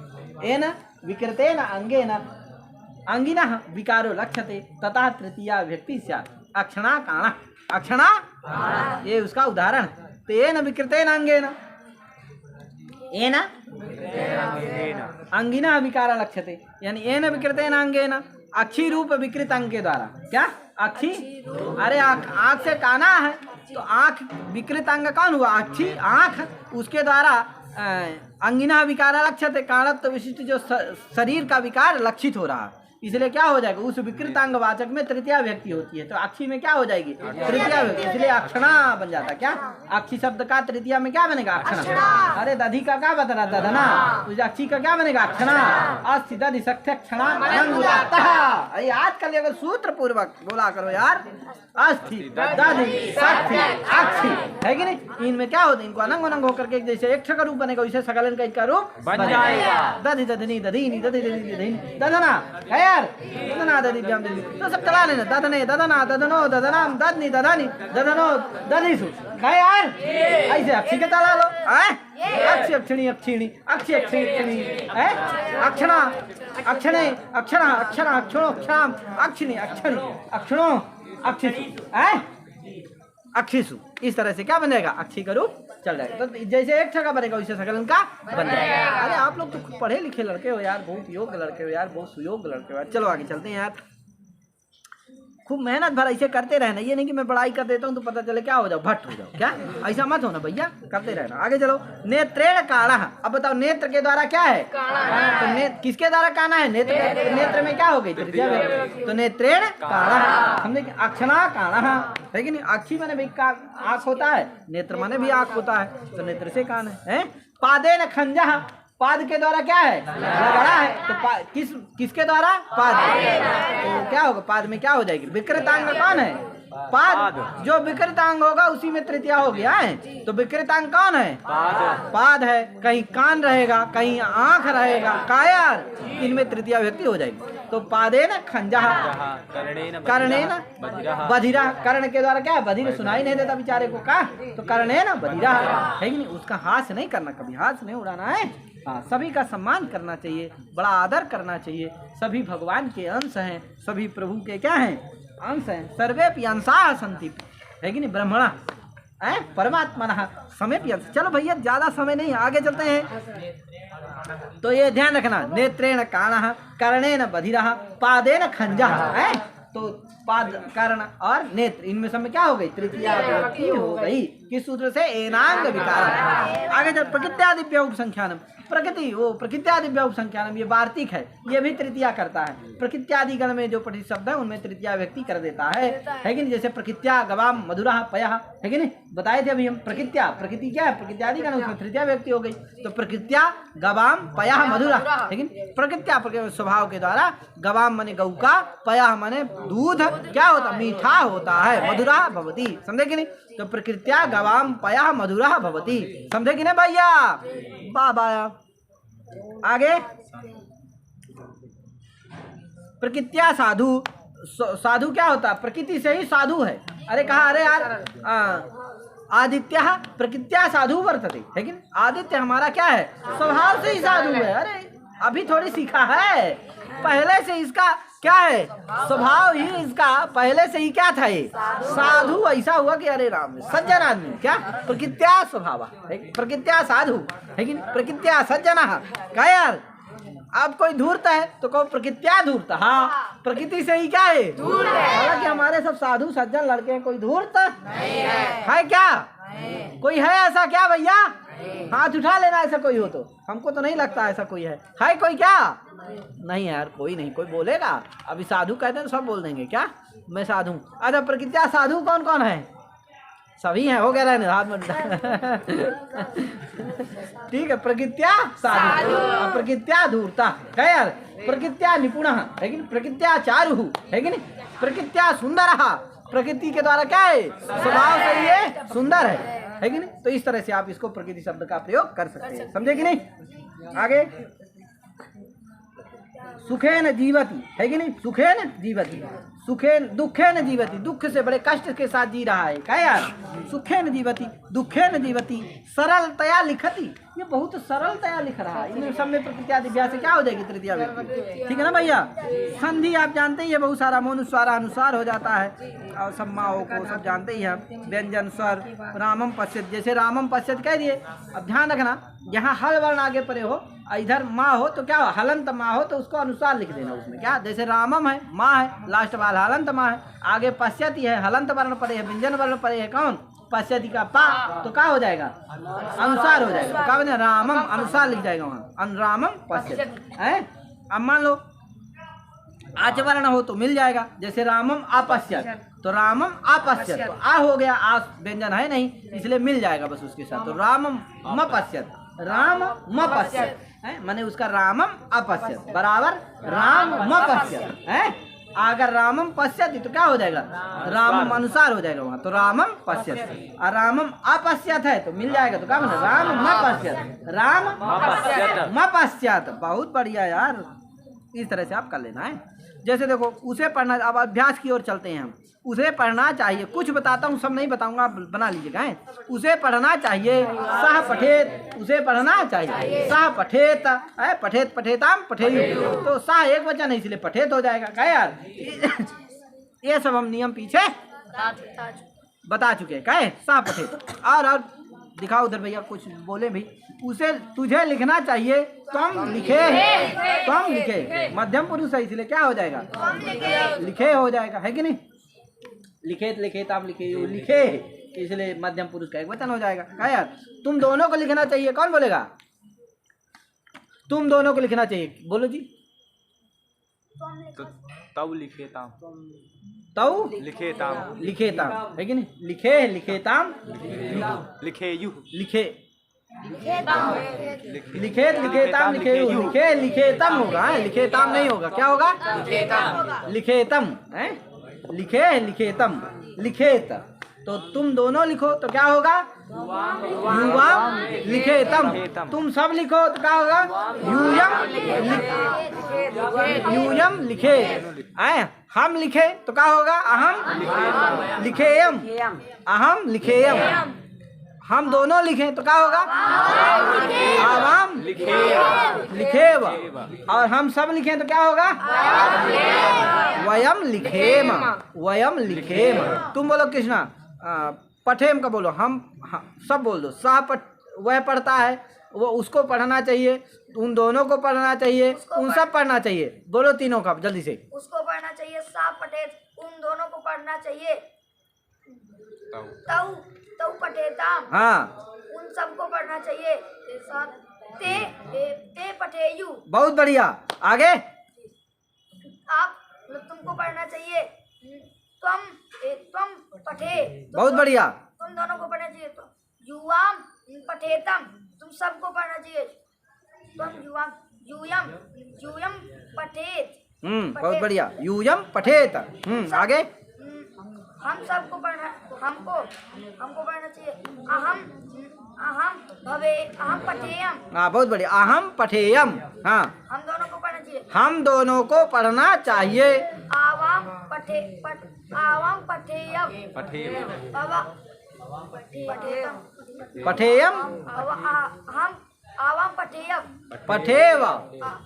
S1: एन विकृतेन अंगेन अंगिनः विकारो लक्ष्यते ततः तृतीया व्यक्ति स्यात्। अक्षणा काणा, अक्षणा ये उसका उदाहरण। तो एन विकृतेन अंगेन, एन अंगिनः विकारा लक्ष्यते, यानी एन विकृतेन अंगेन अक्षी रूप विकृत अंग के द्वारा। क्या अक्षी, अरे आँख से काना है तो आँख विकृत अंग कौन हुआ, अक्षी आँख, उसके द्वारा अंगिना विकार लक्षित, काणत्व विशिष्ट जो शरीर का विकार लक्षित हो रहा है, इसलिए क्या हो जाएगा, उस विकृत अंग वाचक में तृतीया व्यक्ति होती है, तो अक्षी में क्या हो जाएगी, तृतीया व्यक्ति, इसलिए अक्षणा बन जाता। क्या अक्षी शब्द का तृतीया में क्या बनेगा, अक्षणा। अरे दधी का क्या बता रहा, दधना, तो अक्षी का क्या बनेगा, अक्षणा। अस्थि दधि सख्य क्षणा अरे आजकल अगर सूत्र पूर्वक बोला करो यार, अस्थि दधि सख्य अक्षी है कि नहीं, इनमें क्या होता है, इनको अनंग अनंग होकर के जैसे एक का रूप बनेगा, वैसे सकलन का इनका रूप बन जाएगा। दधि दधनी दधीनी दधि दधनी दधीनी दधना है यार, दधना दधि व्याम दधि, तो सब चला लेना, दधने दधना दधनो दधनाम दधनी दधनी दधनो दधिसु है यार, ऐसे अक्षी के चला लो अक्षी अक्षिणी अक्षिणी अक्षी अक्षिणी है, अक्षणा अक्षणे अक्षणा अक्षरा अक्षणो अक्षाम अक्षिणी अक्षणी अक्षणो अक्षिसु है अक्षिसु, इस तरह से क्या बनेगा, अक्षी का रूप चल जाएगा। तो जैसे एक का बनेगा वैसे सकलन का बन जाएगा। अरे आप लोग तो पढ़े लिखे लड़के हो यार, बहुत योग्य लड़के हो यार, बहुत सुयोग्य लड़के हो यार। चलो आगे चलते हैं यार, खूब मेहनत भर ऐसे करते रहना, ये नहीं कि मैं पढ़ाई कर देता हूँ तो पता चले क्या हो जाओ, भट्ट हो जाओ, क्या ऐसा मत होना भैया, करते रहना। आगे चलो, नेत्रेण काणा, अब बताओ नेत्र के द्वारा क्या है, तो किसके द्वारा काना है, नेत्र, नेत्र में क्या हो गई, तो नेत्रेण काणा, हमने अक्षणा काणा, लेकिन अक्षी माने भी आँख होता है, नेत्र माने भी आँख होता है, तो नेत्र से कान है। पादेन खंजा, पाद के द्वारा क्या है, रगड़ा है, तो किसके द्वारा, पाद, तो क्या होगा, पाद में क्या हो जाएगी, विकृतांग कौन है, पाद। जो विकृतांग होगा उसी में तृतीया हो गया है। तो विकृतांग कौन है? पाद है। कहीं कान रहेगा, कहीं आंख रहेगा, कायार, इनमें तृतीया व्यक्ति हो जाएगी। तो पादेन खंजः, कर्णेन बधिरा। कर्ण के द्वारा क्या है? बधिर, सुनाई नहीं देता बेचारे को। का तो कर्णेन बधिरा है कि नहीं? उसका हाथ नहीं करना, कभी हाथ नहीं उड़ाना है। हाँ, सभी का सम्मान करना चाहिए, बड़ा आदर करना चाहिए। सभी भगवान के अंश हैं, सभी प्रभु के क्या हैं? अंश हैं। सर्वेपि अंशाः सन्ति है कि नहीं? ब्रह्मणः है परमात्मनः समेपि अंश। चलो भैया ज्यादा समय नहीं, आगे चलते हैं। तो ये ध्यान रखना, नेत्रेण काणः, कर्णेन बधिरः, पादेन खंजः है। तो पाद, कर्ण और नेत्र, इनमें सब में क्या हो गई? तृतीया व्यक्ति हो गई। किस सूत्र से? एनांग विकार। आगे चल, प्रकृत्यादिभ्य उपसंख्यानम। प्रकृति, वो प्रकृत्यादिभ्य उपसंख्यानम, ये वार्तिक है, ये भी तृतीया करता है। प्रकृत्यादि गण में जो पठित शब्द है उनमें तृतीया व्यक्ति कर देता है कि नहीं? जैसे प्रकृत्या गवाम मधुरा पयः है कि नहीं? बताए थे अभी हम। प्रकृत्या, प्रकृति क्या है? प्रकृत्यादि गण, उसमें तृतीया व्यक्ति हो गई। तो प्रकृत्या गवाम पयः मधुरा है कि नहीं? प्रकृत्या स्वभाव के द्वारा, गवाम माने गौ का, पयः माने दूध क्या होता? मीठा होता है, मधुरा भवती। समझे कि नहीं? तो प्रकृत्या गवाम पयः मधुरा भवती। समझे कि नहीं भैया? बाबा आगे, प्रकृत्या साधु। साधु क्या होता? प्रकृति से ही साधु है। अरे कहा, अरे यार आदित्य प्रकृत्या साधु वर्तते है कि? आदित्य हमारा क्या है? स्वभाव से ही साधु है। अरे अभी थोड़ी सीखा है, पहले से इसका क्या है? स्वभाव ही इसका पहले से ही क्या था? ये साधु। ऐसा हुआ कि अरे राम, सज्जन आदमी क्या? प्रकृत्या स्वभाव, प्रकृत्या साधु है कि? प्रकृत्या सज्जन क्या यार? अब कोई धूर्त है तो कहो प्रकृत्या धूर्त। हाँ, प्रकृति से ही क्या है? हालांकि हमारे सब साधु सज्जन लड़के हैं, कोई धूर्त है क्या? कोई है ऐसा क्या भैया? हाथ उठा लेना ऐसा कोई हो तो। हमको तो नहीं लगता ऐसा कोई है कोई क्या? नहीं यार, कोई नहीं। कोई बोलेगा? अभी साधु कहते हैं तो सब बोल देंगे क्या मैं साधु। अच्छा, प्रकृत्या साधु कौन कौन है? सभी हैं, हो गया रहने हाथ में। ठीक है, प्रकृत्या साधु, प्रकृत्या धूर्ता है यार, प्रकृत्या निपुणः है कि नहीं? प्रकृत्या चारुः है कि नहीं? प्रकृत्या सुंदरः, प्रकृति के द्वारा क्या है? स्वभाव से ये सुंदर है कि नहीं? तो इस तरह से आप इसको प्रकृति शब्द का प्रयोग कर सकते हैं। समझे कि नहीं? आगे, सुखेन जीवति है कि नहीं? सुखेन जीवति, सुखेन दुखेन जीवति, दुख से बड़े कष्ट के साथ जी रहा है क्या यार? सुखेन जीवति, दुखेन जीवति, सरलतया लिखति, ये बहुत सरलतया लिख रहा है। इन सब में प्रकृत्यादिभ्या से क्या हो जाएगी? तृतीया व्यक्ति। ठीक है ना भैया? संधि आप जानते ही है, बहुत सारा मनुस्वार अनुसार हो जाता है, और सब माओ को सब जानते ही हैं। व्यंजन स्वर, रामम पश्यत, जैसे रामम पश्यत कह दिए। अब ध्यान रखना, यहाँ हल वर्ण आगे परे हो, इधर माँ हो तो क्या हो? हलंत माँ हो तो उसको अनुसार लिख देना उसमें क्या? जैसे रामम है, माँ है, लास्ट वाला हलंत माँ है, आगे पश्यति है, हलंत वर्ण परे है, व्यंजन वर्ण परे है, कौन? पश्यति का पा, तो क्या हो जाएगा? अनुसार हो जाएगा। क्या बने? रामम अनुसार लिख जाएगा वहाँ, रामम पश्यति है। अब मान लो आचवर्ण हो तो मिल जाएगा, जैसे रामम अपश्यत, तो रामम अपश्यत, तो आ हो गया, आ व्यंजन है नहीं इसलिए मिल जाएगा बस उसके साथ। तो रामम मपश्यत, राम मपश्यत है, माने उसका रामम अपश्यत बराबर राम मपश्यत है। अगर रामम पश्यति तो क्या हो जाएगा? रामम अनुसार हो जाएगा वहाँ, तो रामम पश्यत। और रामम अपश्यत है तो मिल जाएगा, तो क्या बना? राम मपश्यत, राम मपश्यत। बहुत बढ़िया यार, इस तरह से आप कर लेना है। जैसे देखो, उसे पढ़ना, अब अभ्यास की ओर चलते हैं हम। उसे पढ़ना चाहिए, कुछ बताता हूँ, सब नहीं बताऊंगा, आप बना लीजिएगा। उसे पढ़ना चाहिए, सह पठेत, उसे पढ़ना चाहिए, सह पठेत है, पठेत पठेताम पठेयु, तो सह एक वचन है इसलिए पठेत हो जाएगा। क्या यार? ये सब हम नियम पीछे बता चुके हैं। क्या है? सह पठेत। और दिखाओ उधर भैया, कुछ बोले भी। उसे, तुझे लिखना चाहिए, तुम लिखे, तुम लिखे, मध्यम पुरुष है इसलिए क्या हो जाएगा? लिखे हो जाएगा, है कि नहीं? लिखे लिखे ताम लिखे, लिखे इसलिए मध्यम पुरुष का एक वचन हो जाएगा। क्या यार? तुम दोनों को लिखना चाहिए, कौन बोलेगा? तुम दोनों को लिखना चाहिए, बोलो जी।
S3: तो तव लिखे ताम,
S1: तव
S3: लिखे ताम,
S1: लिखे ताम है कि नहीं? लिखे लिखे ताम,
S3: लिखे यू,
S1: लिखे लिखे लिखे ताम, लिखे यू, लिखे लिखे तम होगा, लिखे ताम नहीं होगा, क्या होगा? लिखे तम है। लिखे लिखेतम लिखेत, तो तुम दोनों लिखो तो क्या होगा? युवाम लिखेतम। तुम सब लिखो तो क्या होगा? यूयम लिखे। आए हम लिखे तो क्या होगा? अहम लिखेयम। अहम लिखेयम। हम दोनों लिखें तो क्या होगा? आवाम लिखेव। और हम सब लिखें तो क्या होगा? वयम लिखेम। वयम लिखेम। तुम बोलो कृष्णा, पठेम का बोलो। हम सब बोल दो। सह पठ, वह पढ़ता है, वो उसको पढ़ना चाहिए, उन दोनों को पढ़ना चाहिए, उन सब पढ़ना चाहिए। बोलो तीनों का जल्दी से।
S2: उसको पढ़ना चाहिए, साफ पठे, उन दोनों को पढ़ना चाहिए, तऊ तऊ पठेता,
S1: हाँ
S2: उन सबको पढ़ना चाहिए, ते ते पठेयु।
S1: बहुत बढ़िया। आगे
S2: आप तुमको पढ़ना चाहिए, त्वम पठे।
S1: बहुत बढ़िया।
S2: तुम दोनों को पढ़ना चाहिए। तो युवाम पठेतम, तुम सबको पढ़ना चाहिए। तुम युवाम यूयम यूयम पठेत।
S1: बहुत बढ़िया। यूयम पठेत। आगे
S2: हम सबको पढ़ना, हमको पढ़ना चाहिए। अहम अहम भवे अहम पठेयम।
S1: हाँ बहुत बढ़िया। अहम पठेयम। हाँ
S2: हम दोनों को पढ़ना चाहिए।
S1: हम दोनों को पढ़ना चाहिए।
S2: आवाम आवाम पठेयम। बाबा पठेयम।
S1: पठेयम
S2: हम आवाम पठेयम।
S1: पठेव।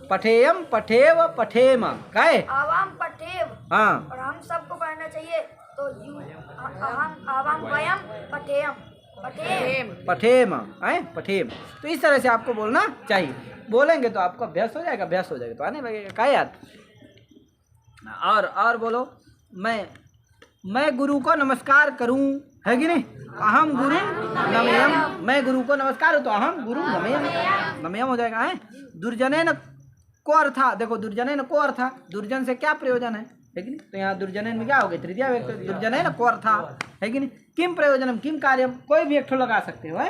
S1: पठेयम पठेव पठेम। कहे
S2: आवाम पठेव।
S1: हाँ
S2: और हम सबको पढ़ना चाहिए। तो हम आवाम वयम पठेयम।
S1: पठेम। पठेम। तो इस तरह से आपको बोलना चाहिए। बोलेंगे तो आपका अभ्यास हो जाएगा, अभ्यास हो जाएगा तो आने लगेगा। क्या यार? और बोलो। मैं गुरु को नमस्कार करूं, है कि नहीं? अहम गुरु नमयम। मैं गुरु को नमस्कार हूं तो अहम गुरु नमयम। नमयम हो जाएगा। दुर्जनेन को अर्था। देखो दुर्जनेन को अर्था, दुर्जन से क्या प्रयोजन है कि नहीं? तो यहाँ दुर्जनेन में क्या हो गई? तृतीया व्यक्ति। दुर्जनेन को अर्था, है कि नहीं? किम प्रयोजनम किम कार्यम, कोई भी एक ठो लगा सकते हो।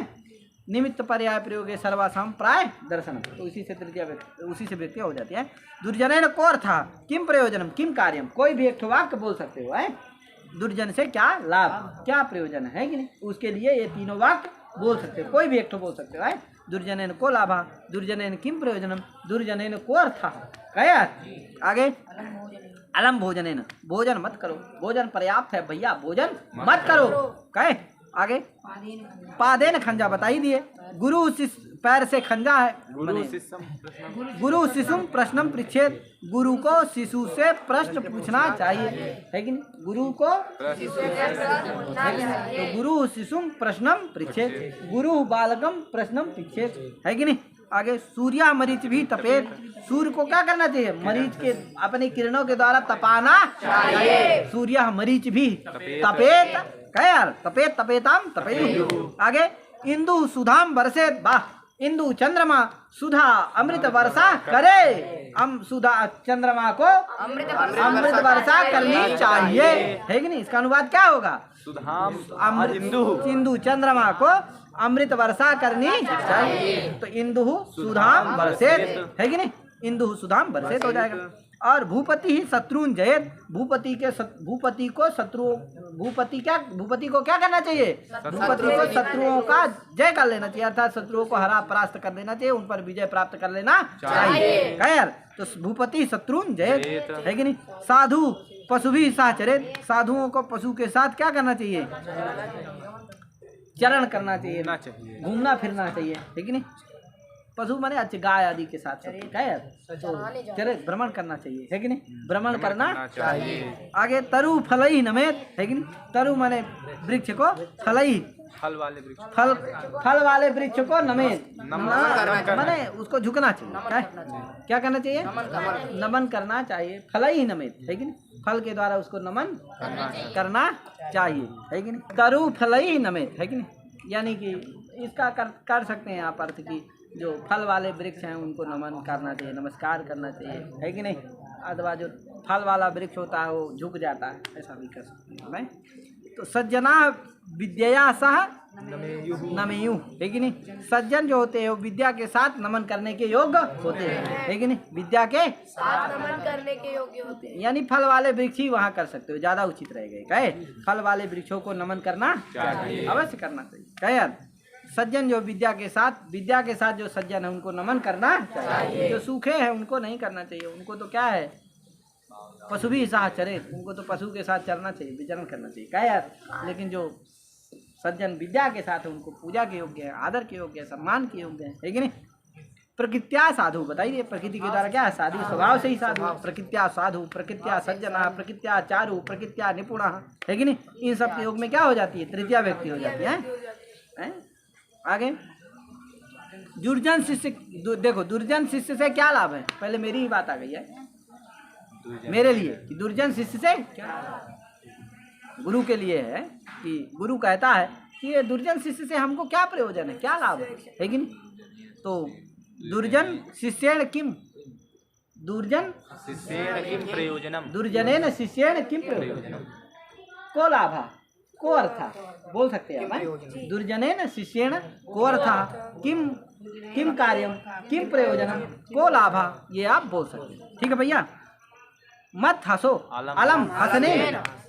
S1: निमित्त पर्याय प्रयोगे सर्वासाम प्राय दर्शनम, तो उसी से तृतीया व्यक्ति, उसी से व्यक्ति हो जाती है। दुर्जनेन को अर्था किम प्रयोजनम किम कार्यम, कोई भी एक ठो वाक्य बोल सकते हो। दुर्जन से क्या लाभ, क्या प्रयोजन है कि नहीं? उसके लिए ये तीनों वाक्य बोल सकते हो, कोई भी एक ठो बोल सकते हो। दुर्जनेन को लाभा, दुर्जनेन किम प्रयोजनम, दुर्जनेन को अर्था। क्या आगे? अलम भोजनेन, भोजन मत करो, भोजन पर्याप्त है भैया, भोजन मत करो। कहे आगे? पादेन खंजा बता ही दिए। गुरु पैर से खंजा है। गुरु शिशुम प्रश्नम पृच्छेद, गुरु को शिशु से प्रश्न पूछना चाहिए, है कि नहीं? गुरु को तो गुरु शिशुम प्रश्नम पृच्छेद, गुरु बालकम प्रश्नम पृच्छेद, है कि नहीं? आगे सूर्या मरीच भी तपेत, सूर्य को क्या करना चाहिए? मरीच के अपनी किरणों के द्वारा तपाना चाहिए। सूर्या मरीच भी तपेत। क्या यार? तपेत तपेताम तपेयु। आगे? इंदु सुधाम बरसेत, वाह। इंदु चंद्रमा सुधा अमृत वर्षा करे, हम सुधा चंद्रमा को अमृत वर्षा करनी चाहिए, है कि नहीं? इसका अनुवाद क्या होगा? इंदु चंद्रमा को अमृत वर्षा करनी चाहिए। तो इंदु सुधाम बरसेत, है कि नहीं? इंदु सुधाम बरसेत हो जाएगा। और भूपति ही शत्रुन जयत, भूपति को क्या करना चाहिए? भूपति को शत्रुओं का जय कर लेना चाहिए, अर्थात शत्रुओं को हरा परास्त कर लेना चाहिए, उन पर विजय प्राप्त कर लेना चाहिए। खैर तो भूपति शत्रुन जयत, है कि नहीं? साधु पशु भी साचरित, साधुओं को पशु के साथ क्या करना चाहिए? चरण करना चाहिए, घूमना फिरना चाहिए, है कि नहीं? पशु माने अच्छे गाय आदि के साथ चरे भ्रमण करना चाहिए, है कि नहीं? भ्रमण करना चाहिए। आगे तरु फलई नमेत, है कि नहीं? तरु माने वृक्ष को, फलई फल वाले वृक्ष को नमेत, माने उसको झुकना चाहिए। क्या करना चाहिए? नमन करना चाहिए। फलई नमेत, है कि नहीं? फल के द्वारा उसको नमन करना चाहिए, है कि नहीं? तरु फलई नमेत, है कि नहीं? यानी कि इसका कर सकते हैं आप अर्थ की जो फल वाले वृक्ष हैं उनको नमन करना चाहिए, नमस्कार करना चाहिए, है कि नहीं? अथवा जो फल वाला वृक्ष होता है वो झुक जाता है, ऐसा भी कर सकते हैं। तो सज्जना विद्या सह नमेयु, है कि नहीं। सज्जन जो होते हैं वो विद्या के साथ नमन करने के योग्य होते हैं, है कि नहीं। विद्या के
S2: साथ नमन करने के योग्य होते हैं।
S1: यानी फल वाले वृक्ष ही वहाँ कर सकते हो, ज्यादा उचित रहेगा। कहे फल वाले वृक्षों को नमन करना चाहिए, अवश्य करना चाहिए। कहे यार सज्जन जो विद्या के साथ जो सज्जन है उनको नमन करना चाहिए। जो सूखे हैं उनको नहीं करना चाहिए, उनको तो क्या है पशु भी साथ चरे, उनको तो पशु के साथ चरना चाहिए, विचरण करना चाहिए। क्या यार, लेकिन जो सज्जन विद्या के साथ है उनको पूजा के योग्य है, आदर के योग्य है, सम्मान के योग्य है कि नहीं। प्रकृत्या साधु, बताइए प्रकृति के द्वारा क्या है, साधु स्वभाव से ही साधु। प्रकृत्या साधु, प्रकृत्या सज्जना, प्रकृत्या चारु, प्रकृत्या निपुण, है कि नहीं। इन सब के योग में क्या हो जाती है, तृतीया व्यक्ति हो जाती है। आगे दुर्जन शिष्य, देखो दुर्जन शिष्य से क्या लाभ है, पहले मेरी ही बात आ गई है मेरे लिए कि दुर्जन शिष्य से गुरु के लिए है कि गुरु कहता है कि ये दुर्जन शिष्य से हमको क्या प्रयोजन है, क्या लाभ है कि नहीं। तो दुर्जन शिष्येण किम, दुर्जन
S3: शिष्येण किम प्रयोजनम,
S1: दुर्जनेन शिष्येण किम प्रयोजनम, को लाभा को अर्था, बोल सकते हैं दुर्जनेन शिष्येण को अर्था, किम किम कार्यम किम प्रयोजनम को लाभा, ये आप बोल सकते हैं। ठीक है भैया। मत हंसो अलम हंसने,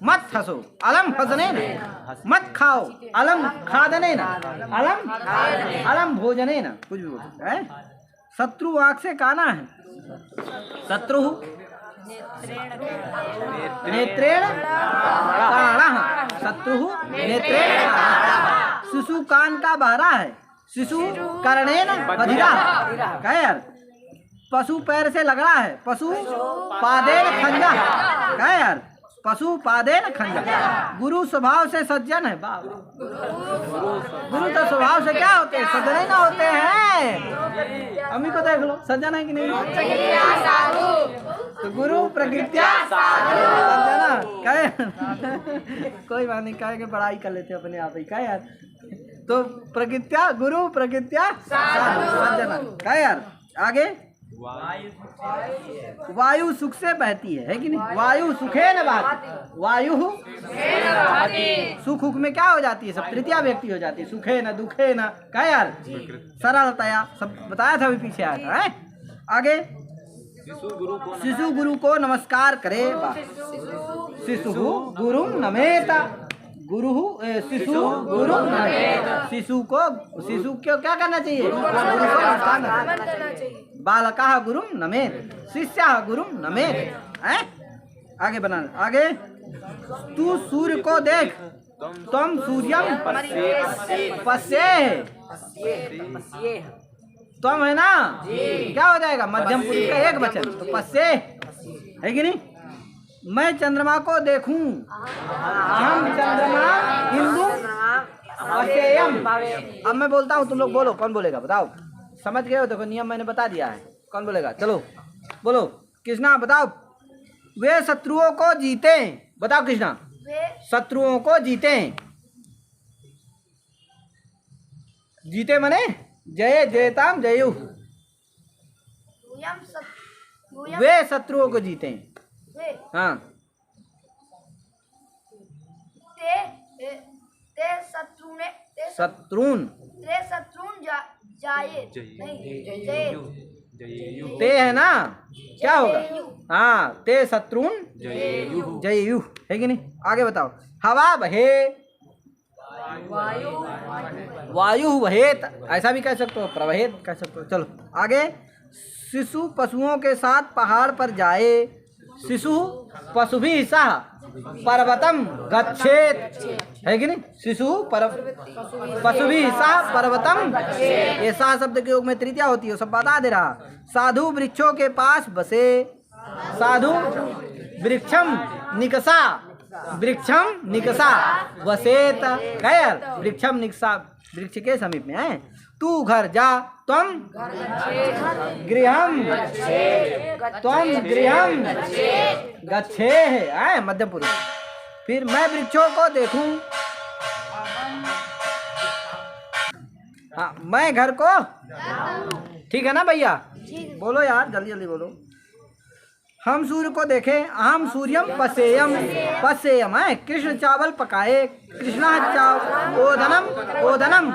S1: मत हंसो अलम हंसने, मत खाओ अलम खादने न, अलम भोजने न, कुछ भी बोल सकते हैं। शत्रु आँख से काना है, शत्रु नेत्रेण काणः, शत्रु नेत्रेण काणः। शिशु कान का बहरा है, शिशु कर्णेन बधिरा, क्या यार। पशु पैर से लगड़ा है, पशु पादेन खंजा, क्या यार, पशु पादेन खंजा। गुरु स्वभाव से सज्जन है, गुरु तो स्वभाव से क्या होते हैं, सज्जन ही ना होते हैं। अम्मी को देख लो, सज्जन है कि नहीं। तो गुरु प्रकृत्या सज्जना, क्या कोई बात नहीं, कहे के बड़ाई कर लेते अपने आप ही, क्या यार। तो प्रकृत्या गुरु प्रकृत्या सज्जना, क्या यार। आगे वायु सुख से बहती है कि नहीं। वायु सुखे न बहती, वायु सुख में क्या हो जाती है, सब तृतीया व्यक्ति हो जाती है। सुखे न दुखे न, क्या यार, सरलतया सब बताया था, अभी पीछे आया था है। आगे शिशु गुरु को नमस्कार करे, शिशु गुरु नमेता, गुरु शिशु गुरु नमेत। शिशु को क्या करना चाहिए, गुरु को नमस्कार करना चाहिए। बालका गुरु नमेत, शिष्य गुरु नमेत। आगे बनाना, आगे तू सूर्य को देख, तुम सूर्यम पश्ये, तुम है ना, क्या हो जाएगा मध्यम पुरुष का एक वचन, तो पश्ये, है कि नहीं। मैं चंद्रमा को देखूं, हम चंद्रमा हिंदू पश्येयम। अब मैं बोलता हूँ, तुम लोग बोलो, कौन बोलेगा बताओ। समझ गए हो, देखो नियम मैंने बता दिया है, कौन बोलेगा, चलो बोलो। कृष्णा बताओ। वे शत्रुओं को जीते, बताओ कृष्णा। शत्रुओं को जीते, जीते मने जय जयताम जयु। वे शत्रुओं को जीते, हाँ। शत्रुन जाये, ते है ना, क्या होगा, हाँ ते शत्रुन जययु, है कि नहीं। आगे बताओ। हवा बहे, वायु बहेत, ऐसा भी कह सकते हो, प्रवहेत कह सकते हो। चलो आगे। शिशु पशुओं के साथ पहाड़ पर जाए, शिशु पशु भी सह पर्वतम गच्छेत, है कि नहीं। शिशु पशु भी सह पर्वतम, ये सा शब्द के योग में तृतीया होती है, सब बता दे रहा। साधु वृक्षों के पास बसे, साधु वृक्षम निकसा, वृक्षम निकसा वसेत, खैर वृक्षम निकसा वृक्ष के समीप में है। तू घर जा, तुम गृहम, तुम गृहम गच्छे है मध्यम पुरुष। फिर मैं वृक्षों को देखूं, हाँ मैं घर को, ठीक है ना भैया, बोलो यार जल्दी जल्दी बोलो। हम सूर्य को देखें, अहम सूर्यम पसेयम, पसेयम है कृष्ण चावल पकाए, कृष्णा चाव ओदनम, ओदनम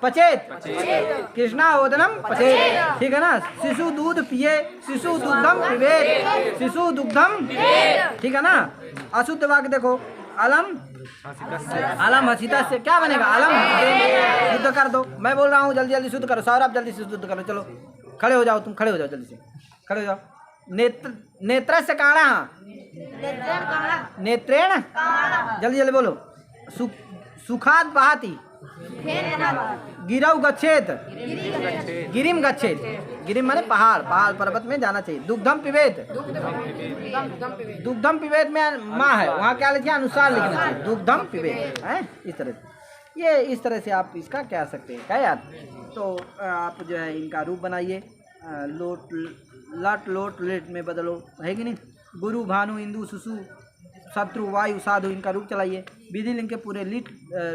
S1: पचेत, कृष्णा ओदनम पचेत, ठीक है ना। शिशु दूध पिए, शिशु दुग्धम पिबेत, शिशु दुग्धम, ठीक है ना। अशुद्ध वाक्य देखो, अलम अलम हसीता से क्या बनेगा, अलम शुद्ध कर दो। मैं बोल रहा हूँ जल्दी जल्दी शुद्ध करो, सौरभ जल्दी से शुद्ध करो, चलो खड़े हो जाओ, तुम खड़े हो जाओ, जल्दी से खड़े हो जाओ। नेत्र, नेत्र से काणा, नेत्रेण, जल्दी जल्दी बोलो। सुखाद बहाती, गिरौ गच्छेत, गिरिम गच्छेत, गिरिम माने पहाड़, पहाड़ पर्वत में जाना चाहिए। दुग्धम पिबेत, दुग्धम पिबेत में माँ है, वहाँ क्या लिखिए, अनुसार लिखना चाहिए, दुग्धम पिबेत है। इस तरह से, ये इस तरह से आप इसका कह सकते हैं, क्या यार। तो आप जो है इनका रूप बनाइए, लोट लट लोट लेट में बदलो, है कि नहीं। गुरु भानु इंदु सुसु शत्रु वायु साधु, इनका रूप चलाइए। विधि लिंग के पूरे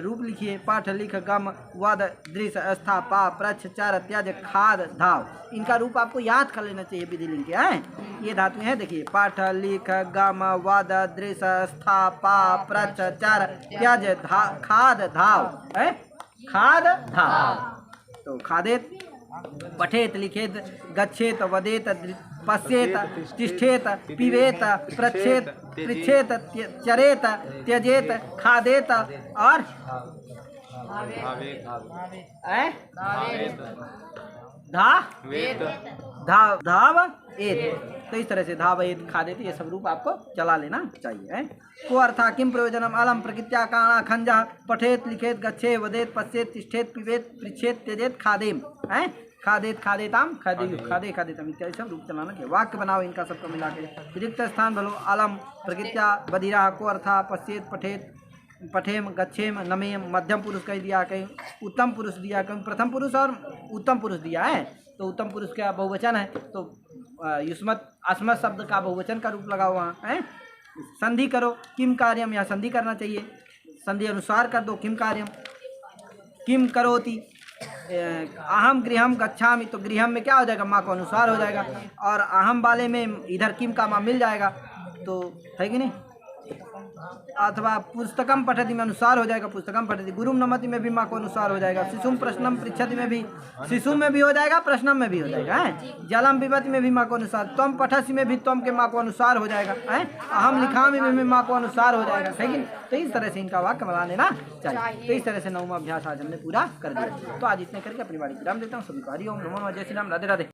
S1: रूप लिखिए। पाठ लिख गम वद दृश्य स्था पा प्रच्छ चर त्यज खाद धाव, इनका रूप आपको याद कर लेना चाहिए विधि लिंग के हैं। ये धातुएं हैं, देखिए पाठ लिख गम वद दृश्य स्था पा प्रच्छ चर त्यज खाद धाव है, खाद धाव। तो खादेत, पठेत, लिखेत, गच्छेत, वदेत, पश्येत, तिष्ठेत, पिबेत, प्रच्छेत, पृच्छेत, चरेत, त्यजेत, खादेत और धाव एत। तो इस तरह से धाव एत खादेत, ये सब रूप आपको चला लेना चाहिए। को अर्था किम प्रयोजनम, अलम प्रकृत्या काणा खंजा, पठेत, लिखेत, गच्छे, वदेत, पश्येत, तिष्ठेत, पिबेत, पृच्छेत, त्यजेत, खादेम है, खादेत, खादेताम, खादेयु, खादे, खादेताम इत्यादि सब रूप चलाना चाहिए। वाक्य बनाओ इनका सबको मिला के। रिक्त स्थान भलो, अलम प्रकृत्या बधिरा, को अर्था पश्येत, पठेत, पठेम, गच्छेम, नमेम, मध्यम पुरुष कह दिया, कहीं उत्तम पुरुष दिया, कहीं प्रथम पुरुष और उत्तम पुरुष दिया है। तो उत्तम पुरुष का बहुवचन है, तो युष्मत अस्मत शब्द का बहुवचन का रूप लगाओ वहाँ है। संधि करो, किम कार्यम, यहाँ संधि करना चाहिए, संधि अनुसार कर दो। किम कार्यम, किम करोति, अहम गृहम गच्छामि, तो गृहम में क्या हो जाएगा, माँ को अनुसार हो जाएगा, और अहम वाले में इधर किम का माँ मिल जाएगा, तो है कि नहीं। अथवा पुस्तकम पठति में अनुसार हो जाएगा, पुस्तकम पठति। गुरुम नमति में भी माँ को अनुसार हो जाएगा। शिशुम प्रश्नम पृच्छति में भी, शिशु में भी हो जाएगा, प्रश्नम में भी हो जाएगा है। जलम पिबति में भी माँ को अनुसार, त्वम पठसि में भी त्वम के माँ को अनुसार हो जाएगा है। अहम लिखामि में भी माँ को अनुसार हो जाएगा, है कि नहीं। तो इस तरह से इनका वाक्य बना लेना चाहिए। तो इस तरह से 9वां अभ्यास आज हमने पूरा कर दिया। तो आज इतने करके अपनी बारी विराम देता हूँ। सभी को हरि ओम नमो नमः, जय श्री राम, राधे राधे।